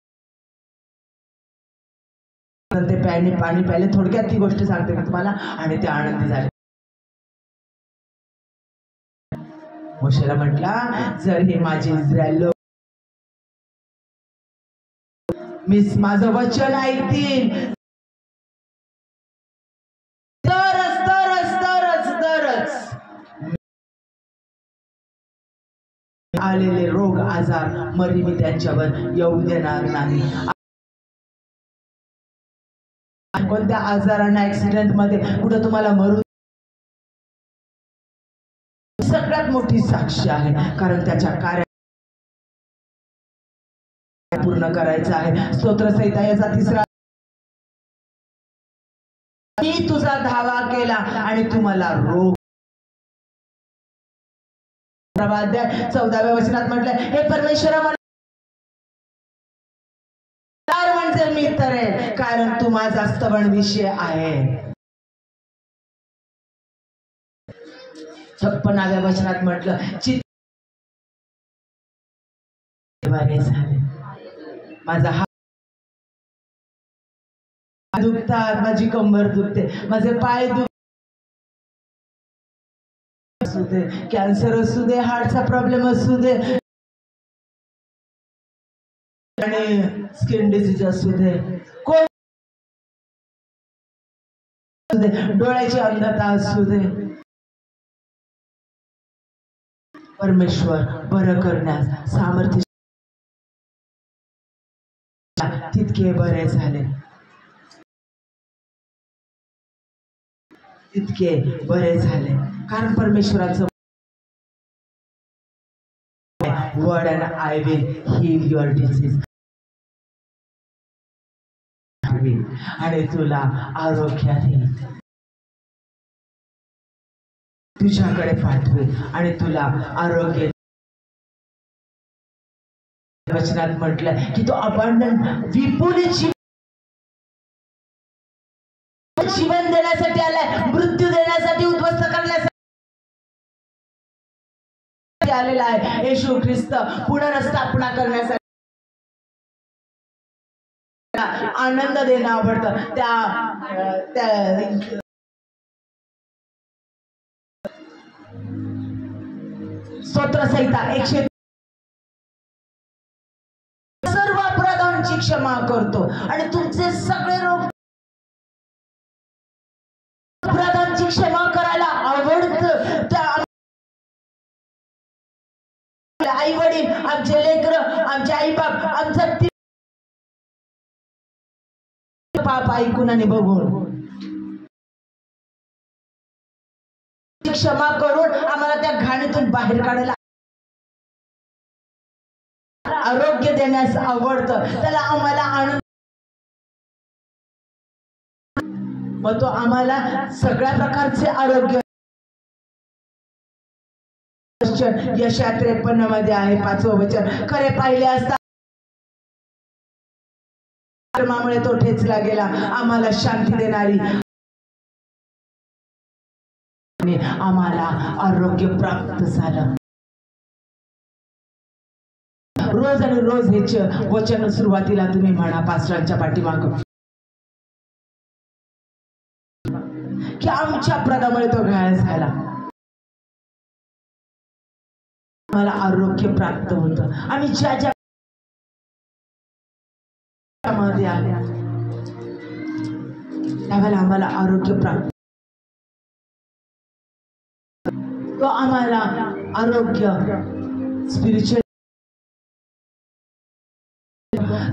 ते पाणी प्यायले. थोडक्यात ती गोष्ट सांगते मी तुम्हाला आणि ते आनंदी झाले. मोशेला म्हटला, जर हे माझे इस्रायल लोक माझं वचन ऐकतील तरच तरच तरच तरच आलेले रोग आजार मरी मी त्यांच्यावर येऊ देणार नाही. कोणत्या आजारांना ऍक्सिडेंट मध्ये कुठं तुम्हाला मरू, सगळ्यात मोठी साक्षी आहे, कारण त्याच्या कार्य पूर्ण करायचं आहे. स्तोत्रसंहिता याचा 3रा, मी तुझा धावा केला आणि तुम्हाला रोग. 14व्या वचनात म्हटलं, हे परमेश्वरा म्हणजे मी तर आहे, कारण तू माझा स्तवन विषय आहे. 56व्या वचनात म्हटलं, माझा हात दुखतात, माझी कंबर दुखते, माझे पाय असू दे, कॅन्सर असू दे, हार्टचा प्रॉब्लेम असू दे आणि स्किन डिसीज असू दे, कोण असू दे, डोळ्याची अंधता असू दे, परमेश्वर बरं करण्यास सामर्थ्य तितके बरे झाले, तितके बरे झाले. कारण परमेश्वराचं word and I will heal your disease. आणि तुला आरोग्याने तुझ्याकडे पाठवेल आणि तुला आरोग्य. वचनात म्हटलं की तो अबंडंट विपुल जीवन देण्यासाठी आलाय, मृत्यू देण्यासाठी, उद्ध्वस्त करण्यासाठी आलेला आहे. येशू ख्रिस्त पुनर्स्थापना करण्यासाठी, आनंद देणं आवडतं. त्या स्तोत्रसंहिता 100 सर्व अपराधांची क्षमा करतो आणि तुमचे सगळे रोग. अपराधांची क्षमा करायला आवडतं. त्या आई वडील, आमचे लेकरं, आमचे आई बाप, आमचा पाप ऐकून आणि बघून क्षमा करून आम्हाला त्या घाणीतून बाहेर काढायला आरोग्य देण्यास आवडतं. त्याला आम्हाला आनंद, मग तो आम्हाला सगळ्या प्रकारचे आरोग्य. यशा 53 मध्ये आहे 5वं वचन, खरे पाहिले असता कर्मामुळे तो ठेचला गेला, आम्हाला शांती देणारी आम्हाला आरोग्य प्राप्त झालं. रोज आणि रोज हेच वचन सुरुवातीला तुम्ही म्हणा पास्टरांच्या पाठीमाग की आमच्या अपराधामुळे तो घायल झाला, आम्हाला आरोग्य प्राप्त होतं. आम्ही ज्या ज्या मध्ये आल्या त्यावेळेला आम्हाला आरोग्य प्राप्त, तो आम्हाला आरोग्य स्पिरिच्युअल,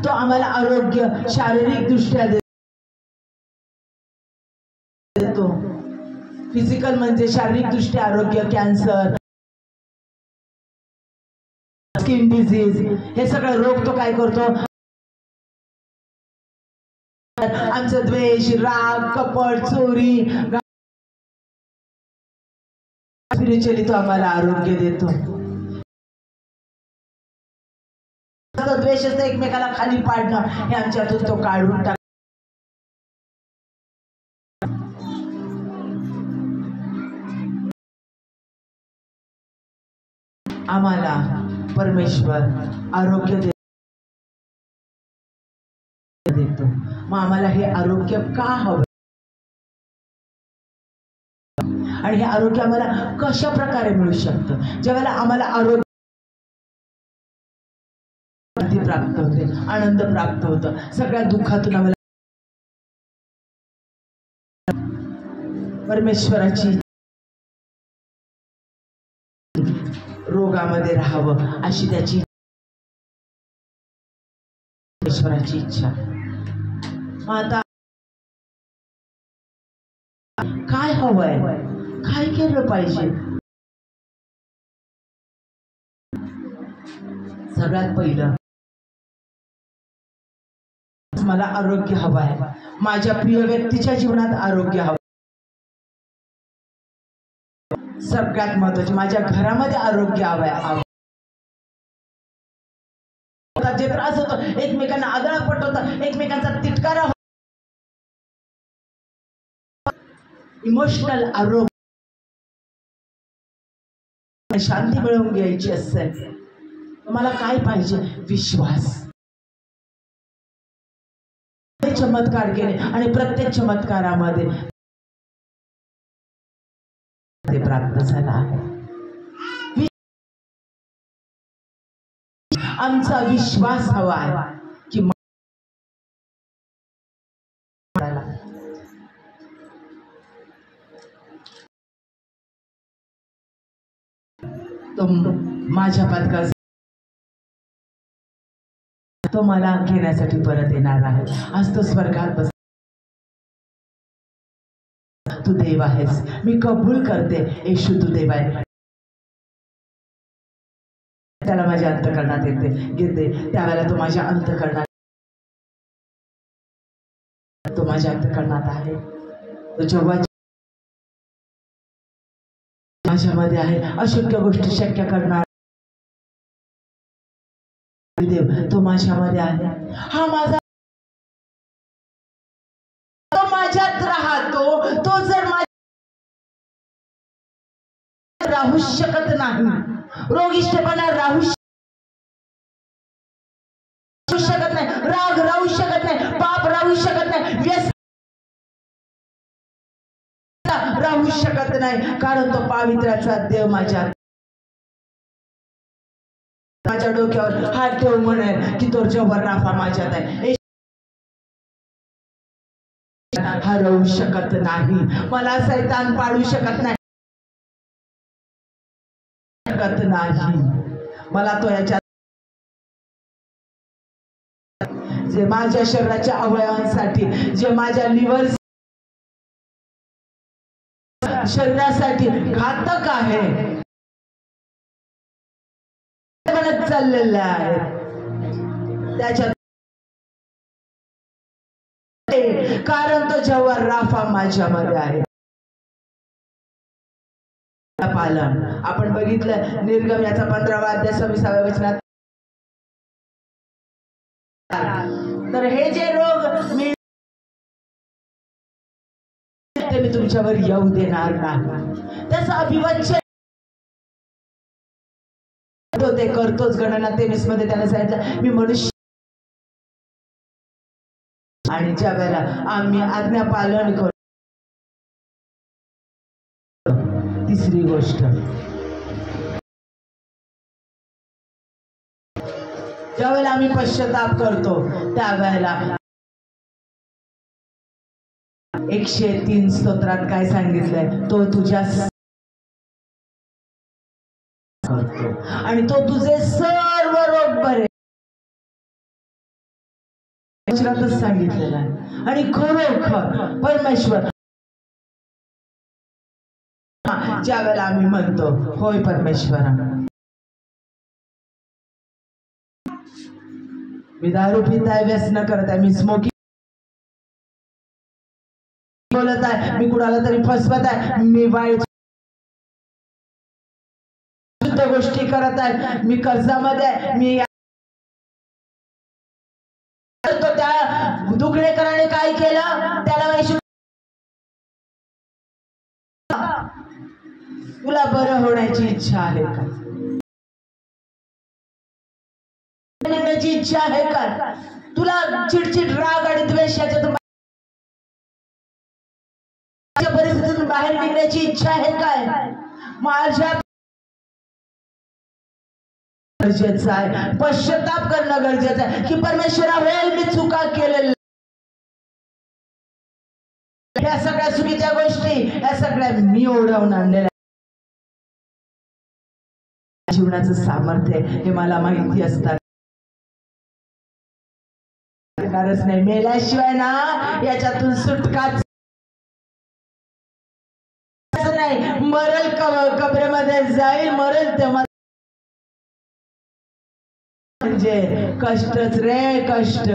तो आम्हाला आरोग्य शारीरिक दृष्ट्या देतो. फिजिकल म्हणजे शारीरिक दृष्ट्या आरोग्य, कॅन्सर, स्किन डिझीज, हे सगळं रोग तो काय करतो, आमचं द्वेष, राग, कपट, चोरी, स्पिरिच्युअली तो आम्हाला आरोग्य देतो. द्वेष असतं एकमेकाला खाली पाडणं, हे आमच्यातून तो काढून टाक. आम्हाला परमेश्वर आरोग्य देतो. मग आम्हाला हे आरोग्य का हवं आणि हे आरोग्य आम्हाला कशा प्रकारे मिळू शकतं? ज्यावेळेला आम्हाला आरोग्य प्राप्त होते, आनंद प्राप्त होतं, सगळ्या दुःखातून आम्हाला परमेश्वराची रोगामध्ये राहावं अशी त्याची परमेश्वराची इच्छा. मग आता काय हवंय, काय केलं पाहिजे? सगळ्यात पहिलं मला आरोग्य हवं आहे. माझ्या प्रिय व्यक्तीच्या जीवनात आरोग्य हवं. सगळ्यात महत्वाचे माझ्या घरामध्ये आरोग्य हवं आहे. जे त्रास होतो, एकमेकांना आदळपट होतं, एकमेकांचा तिटकारा होतो, इमोशनल आरोग्य, शांती मिळवून घ्यायची असेल, मला काय पाहिजे? विश्वास. चमत्कार केले आणि प्रत्येक चमत्कारामध्ये ते प्राप्त झाला आहे. आमचा विश्वास हवा आहे की तो माझ्या पदकास तो मला घेण्यासाठी परत येणार आहे. आज तो स्वर्गात बस. तू देव आहेस, मी कबूल करते येशू तू देव आहे. त्याला माझ्या अंतःकरणात घेते, त्यावेळेला तो माझ्या अंतःकरणात, तो माझ्या अंतःकरणात आहे. तो जेव्हा माझ्यामध्ये आहे, अशक्य गोष्टी शक्य करणार देव तो माझ्यामध्ये आहे. हा माझा, तो माझ्यात राहतो. तो जर राहू शकत नाही, रोगिष्टपणा राहू शकत नाही, राग राहू शकत नाही, पाप राहू शकत नाही, व्यसन राहू शकत नाही, कारण तो पवित्राचा देव माझ्या डोक्यावर हात ठेव म्हणेल की तो जवळ राफा माझ्यात आहे. हरवू शकत नाही, मला सैतान पाडू शकत नाही, मला तो याच्या जे माझ्या शरीराच्या अवयवांसाठी, जे माझ्या लिव्हर शरीरासाठी घातक आहे म्हणत चाललेलं आहे, त्याच्यात कारण तो जव्हार राफा माझ्यामध्ये आहे. पालन आपण बघितलं निर्गम याचा 15वा अध्याय 26व्या वचनात. तर हे जे रोग मी तुमच्यावर येऊ देणार नाही, त्याचं अभिवचन ते करतोच. गणना 23 मध्ये त्याने सांगितलं मी मनुष्य, आणि ज्या वेळेला आम्ही आज्ञा पालन करू. तिसरी गोष्ट, ज्या वेळेला आम्ही पश्चाताप करतो त्यावेळेला 103 स्तोत्रात काय सांगितलंय, तो तुझ्या करतो आणि तो तुझे सर्व रोग बरे सांगितलेलं आहे. आणि खरोखर परमेश्वर ज्या वेळेला आम्ही म्हणतो होय परमेश्वरा मी दारू पित आहे, व्यसन करत आहे, मी स्मोकिंग बोलत आहे, मी कुणाला तरी फसवत आहे, मी वाईट गोष्टी करत आहे, मी कर्जामध्ये आहे, मी तो त्या दुगणेकराने काय केलं, त्याला तुला बरं होण्याची इच्छा आहे का, निघण्याची इच्छा आहे का, तुला चिडचिड राग आणि द्वेष याच्यातून परिस्थितीतून बाहेर निघण्याची इच्छा आहे काय, माझ्या गरजेचं आहे, पश्चाताप करणं गरजेचं आहे की परमेश्वरा होईल मी चुका केलेल्या, या सगळ्या चुकीच्या गोष्टी या सगळ्या मी ओढवून आणलेल्या. जीवनाचं सामर्थ्य हे मला माहिती असतात, नाही मेल्याशिवाय ना याच्यातून सुटकाच नाही, मरल कबरेमध्ये जाईल, मरल तेव्हा म्हणजे कष्टच रे कष्ट.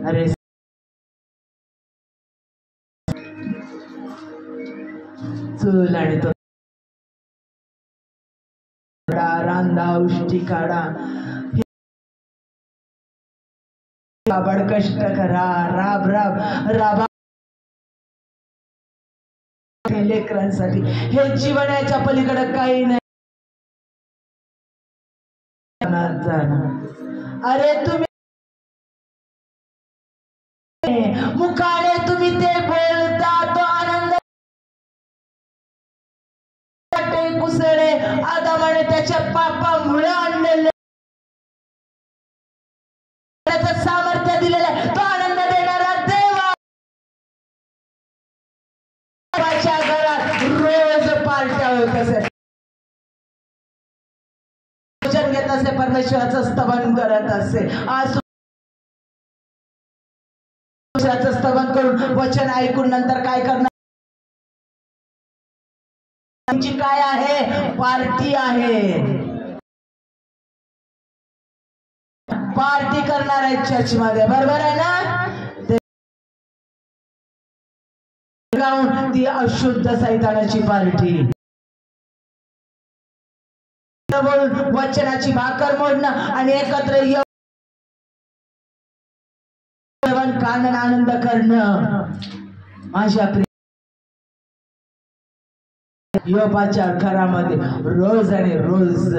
अरे चूल आणि तो रांदा उष्टी काढा, बाबड कष्ट करा, राब राब राबा लेकरांसाठी. हे जीवन याच्या पलीकडे काही नाही. अरे तुम्ही मुखाने तुम्ही ते बोलता तो आनंद कुसळे आदामाने त्याच्या पापामुळे आणलेले त्याचं सामर्थ्य दिलेलं आहे, तो आनंद देणारा देवा घरात रोज पार्ट्या होत असे, भोजन घेत असे, परमेश्वराचं स्तवन करत असे. आज स्तवन करून वचन ऐकून नंतर काय करणार, तुमची काय आहे, पार्टी आहे, पार्टी करणार आहे चर्च मध्ये, बरोबर आहे ना. गाऊन ती अशुद्ध सैतानाची पार्टी, वचनाची भाकर मोडणं आणि एकत्र येऊन कानन आनंद करणं. माझ्या योबाच्या घरामध्ये रोज आणि रोज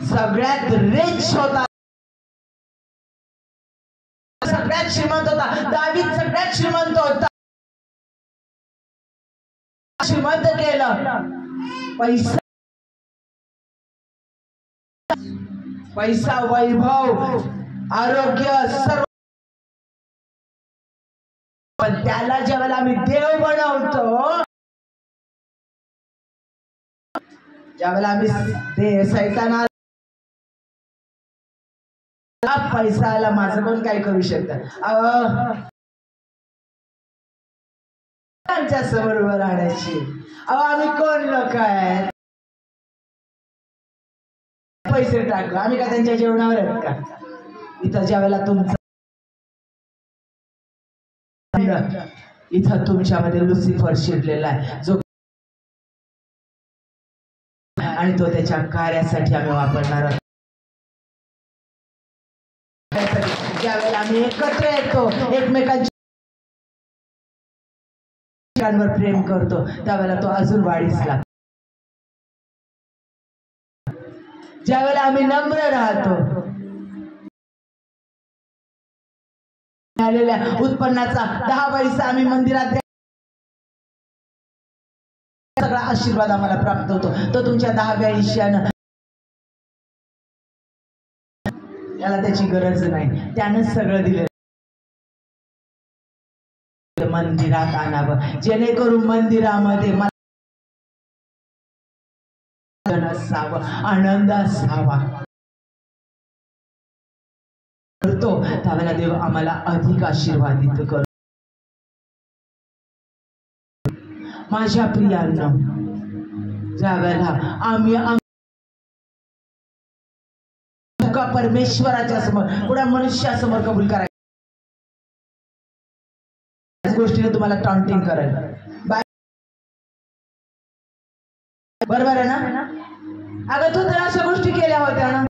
सगळ्यात रिच होता, सगळ्यात श्रीमंत होता. दावीद सगळ्यात श्रीमंत होता, श्रीमंत केलं पैसा, पैसा, वैभव, आरोग्य सर्व पण त्याला ज्यावेळेला आम्ही देव बनवतो, ज्यावेळेला आम्ही सैतानाला पैसा आला, माझं कोण काय करू शकत, आमच्या समोर उभं राहण्याची, आम्ही कोण लोक आहेत, पैसे टाकलो आम्ही का त्यांच्या जेवणावर आहेत का? इथं ज्यावेळेला तुमचं इथं तुमच्यामध्ये लुसिफर शिरलेला आहे, जो आणि तो त्याच्या कार्यासाठी आम्ही वापरणार आहोत. ज्यावेळेला आम्ही एकत्र येतो, एकमेकांवर प्रेम करतो, त्यावेळेला तो अजून वाढीस लागतो. ज्यावेळेला आम्ही नम्र राहतो, आलेल्या उत्पन्नाचा 10 पैसा आम्ही मंदिरात, सगळा आशीर्वाद आम्हाला प्राप्त होतो, तो तुमच्या 10व्या हिश्श्यानं. याला त्याची गरज नाही, त्यानंच सगळं दिलं. मंदिरात आणावं, जेणेकरून मंदिरामध्ये असावं, आनंद असावा. करतो त्यावेळेला देव आम्हाला अधिक आशीर्वादित करतो. माझ्या प्रियांनो, ज्यावेळेला आम्ही का परमेश्वराच्या समोर, पुढे मनुष्यासमोर कबूल करायचं, गोष्टीने तुम्हाला टॉन्टिंग करायला, बरोबर आहे ना? अगं तू तर अशा गोष्टी केल्या होत्या ना,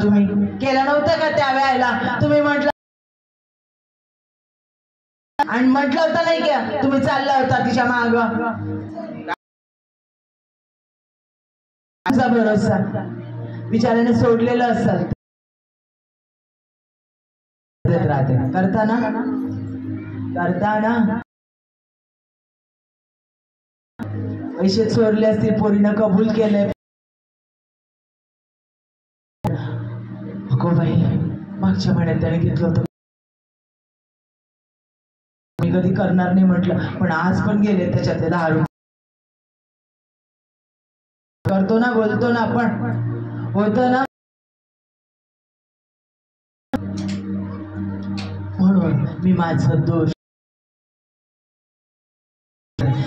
तुम्ही केल्या नव्हत्या का त्या वेळेला? तुम्ही म्हटलं आणि म्हटलं होतं नाही का, तुम्ही चालला होता तिच्या माग, असा भरोसा बिचाऱ्याने सोडलेलं असेल राहते. करताना पैसे चोरले असतील, पोरीनं कबूल केलंय, बाई मागच्या महिन्यात त्याने घेतलं होतं, मी कधी करणार नाही म्हटलं, पण आज पण गेले त्याच्यातले 10 रुपये. करतो ना, बोलतो ना आपण, होतं ना. म्हणून मी माझं दोष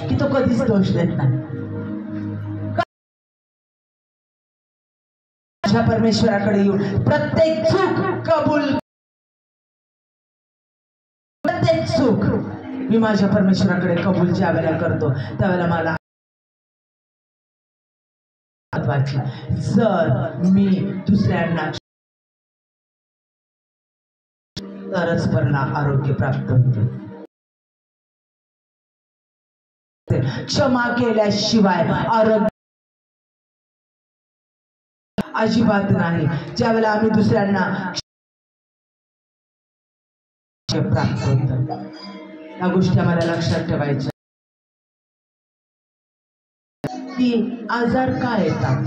की तो कधीच दोष देत नाही. माझ्या परमेश्वराकडे येऊन प्रत्येक चूक कबूल, प्रत्येक चूक मी माझ्या परमेश्वराकडे कबूल ज्या वेळेला करतो, त्यावेळेला मला जर मी दुसऱ्यांना तरच मला आरोग्य प्राप्त होते. क्षमा केल्याशिवाय आरोग्य अजिबात नाही. ज्यावेळेला आम्ही दुसऱ्यांना प्राप्त होत, या गोष्टी आम्हाला लक्षात ठेवायच्या. की आजार का येतात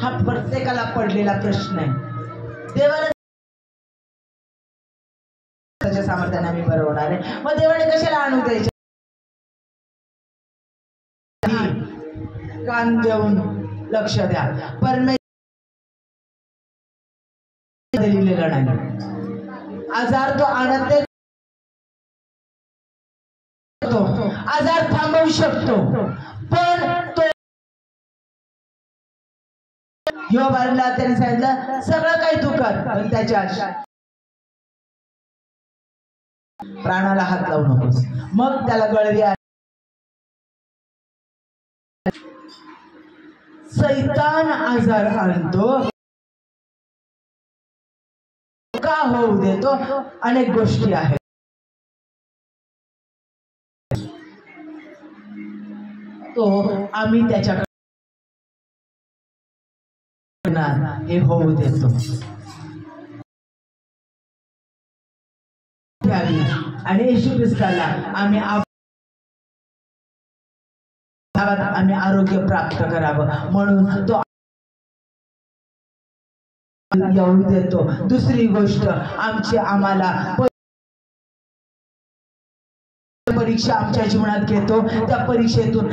हा प्रत्येकाला पडलेला प्रश्न आहे. देवाने त्याच्या सामर्थ्याने आम्ही बरं होणार आहे, मग देवाने कशाला आणू द्यायचे? कान देऊन लक्ष द्या. परमेश्वर दिलेला नाही. आजार तो आणत तो आजार थांबवू शकतो, पण तो योबाला त्याने सांगितलं सगळं काही तू कर, पण त्याच्या प्राणाला हात लावू नकोस. मग त्याला गळवी आहे. सैतान आजार आणतो का होऊ देतो, अनेक गोष्टी आहेत. तो आम्ही त्याच्याकडे हे होऊ देतो. आणि येशू ख्रिस्ताला आम्ही आरोग्य प्राप्त करावं म्हणून तो येऊ देतो। दुसरी गोष्ट, आम्हाला परीक्षा आमच्या जीवनात घेतो, त्या परीक्षेतून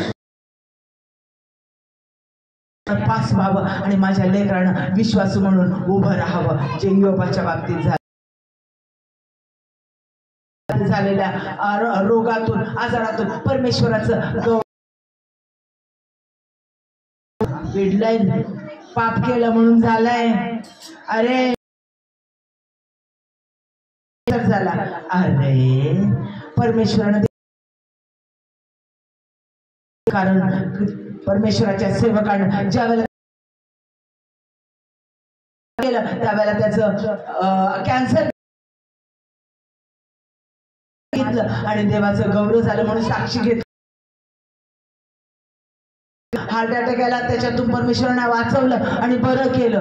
पास व्हावं आणि माझ्या लेकरानं विश्वासू म्हणून उभं राहावं, जे योबाच्या बाबतीत झालेल्या रोगातून, आजारातून परमेश्वराचं विडलंय, पाप केलं म्हणून झालंय, अरे झाला, अरे परमेश्वराने, कारण परमेश्वराच्या सेवकानं ज्या वेळेला केलं त्यावेळेला त्याचं कॅन्सर घेतलं आणि देवाचं गौरव झालं म्हणून साक्षी घेतली। हार्ट अटॅक आला, त्याच्यातून परमेश्वराने वाचवलं आणि बरं केलं।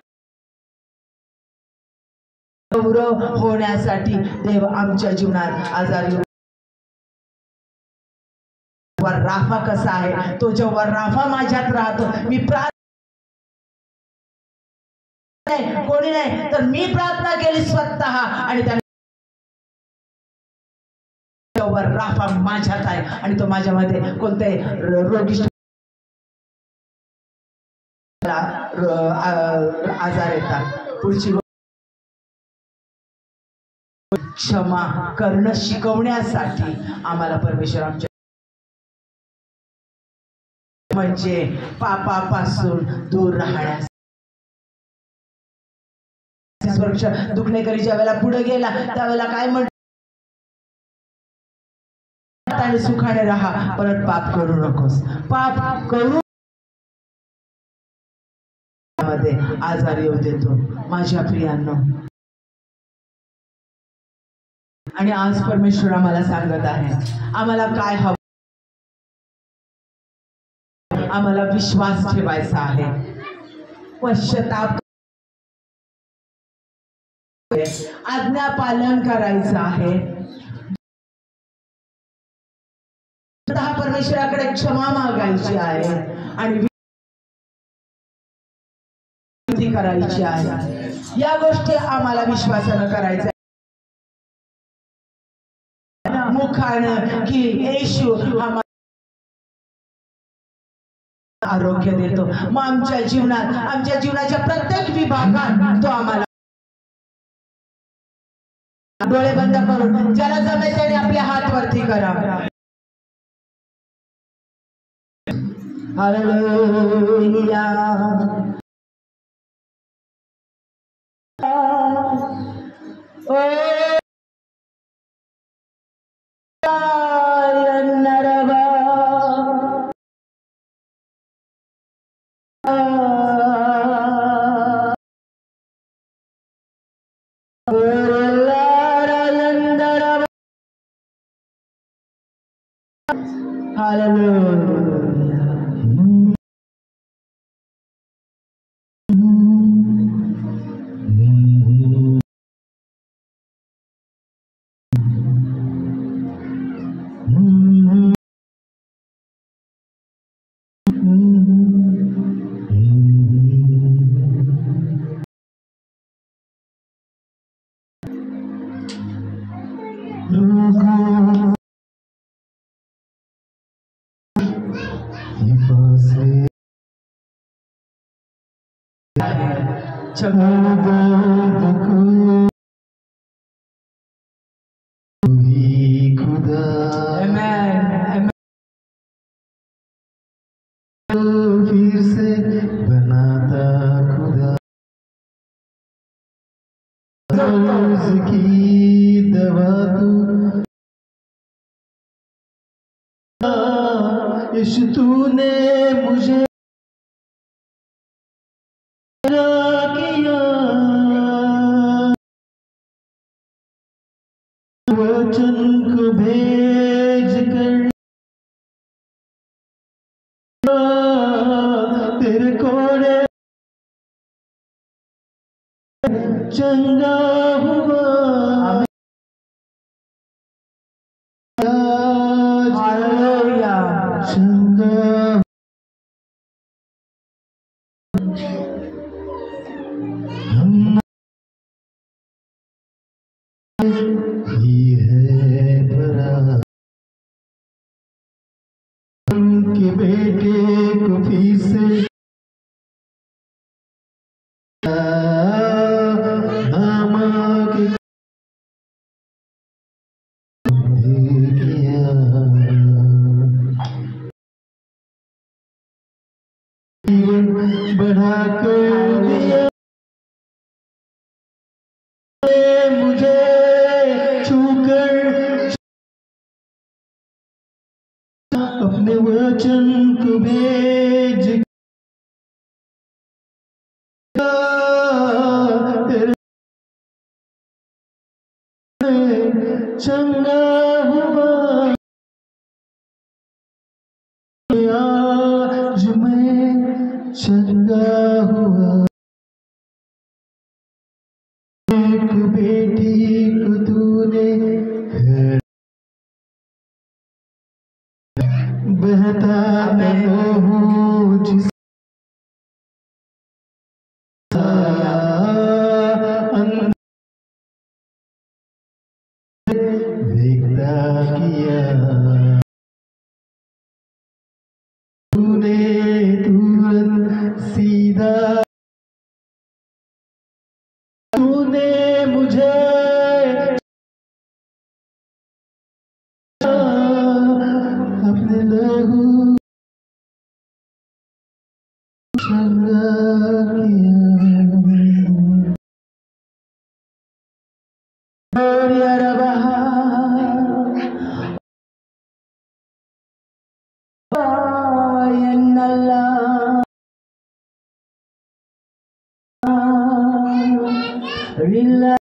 गौरव होण्यासाठी देव आमच्या जीवनात आजारी राफा कसा आहे, तो जेव्हा राफा माझ्यात राहतो, मी कोणी नाही तर मी प्रार्थना केली स्वतः आणि त्याने जेव्हा राफा माझ्यात आहे आणि तो माझ्यामध्ये कोणते रोगी आजार येतात। पुढची क्षमा करणं शिकवण्यासाठी आम्हाला परमेश्वर आमच्या म्हणजे पापापासून दूर राहण्यास वर्ष दुखणेकरी ज्या वेळेला पुढे गेला त्यावेळेला काय म्हणतो, सुखाने राहा, परत पाप करू नकोस। पाप करू मध्ये आजार येऊ देतो माझ्या प्रियांनो। आणि आज परमेश्वर आम्हाला सांगत आहे, आम्हाला काय हवं, आम्हाला विश्वास ठेवायचा आहे, पश्चाताप, आज्ञा पालन करायचं आहे, परमेश्वराकडे क्षमा मागायची आहे आणि करायची आहे। या गोष्टी आम्हाला विश्वासानं करायचं, मुखानं की येशू आम्हाला आरोग्य देतो, मग आमच्या जीवनात, आमच्या जीवनाच्या प्रत्येक विभागात तो आम्हाला, डोळे बंद करून ज्याला जमेल त्याने आपले हात वरती करा। हालेलुया, फिर से बनाता खुदा, की दवा तू, यीशु तूने मुझे किया, वचन को भेज कर तेरे कोड़े चंगा हुआ। जीवन बढ़ा कर दिया मुझे छूकर अपने वचन को भेज चंगा हुआ आज मैं चंगा हुआ एक बेटी को तूने बहता हूँ जिस देखता किया तूने तुरंत सीधा तूने मुझे अपने लहू चंगा किया Relax.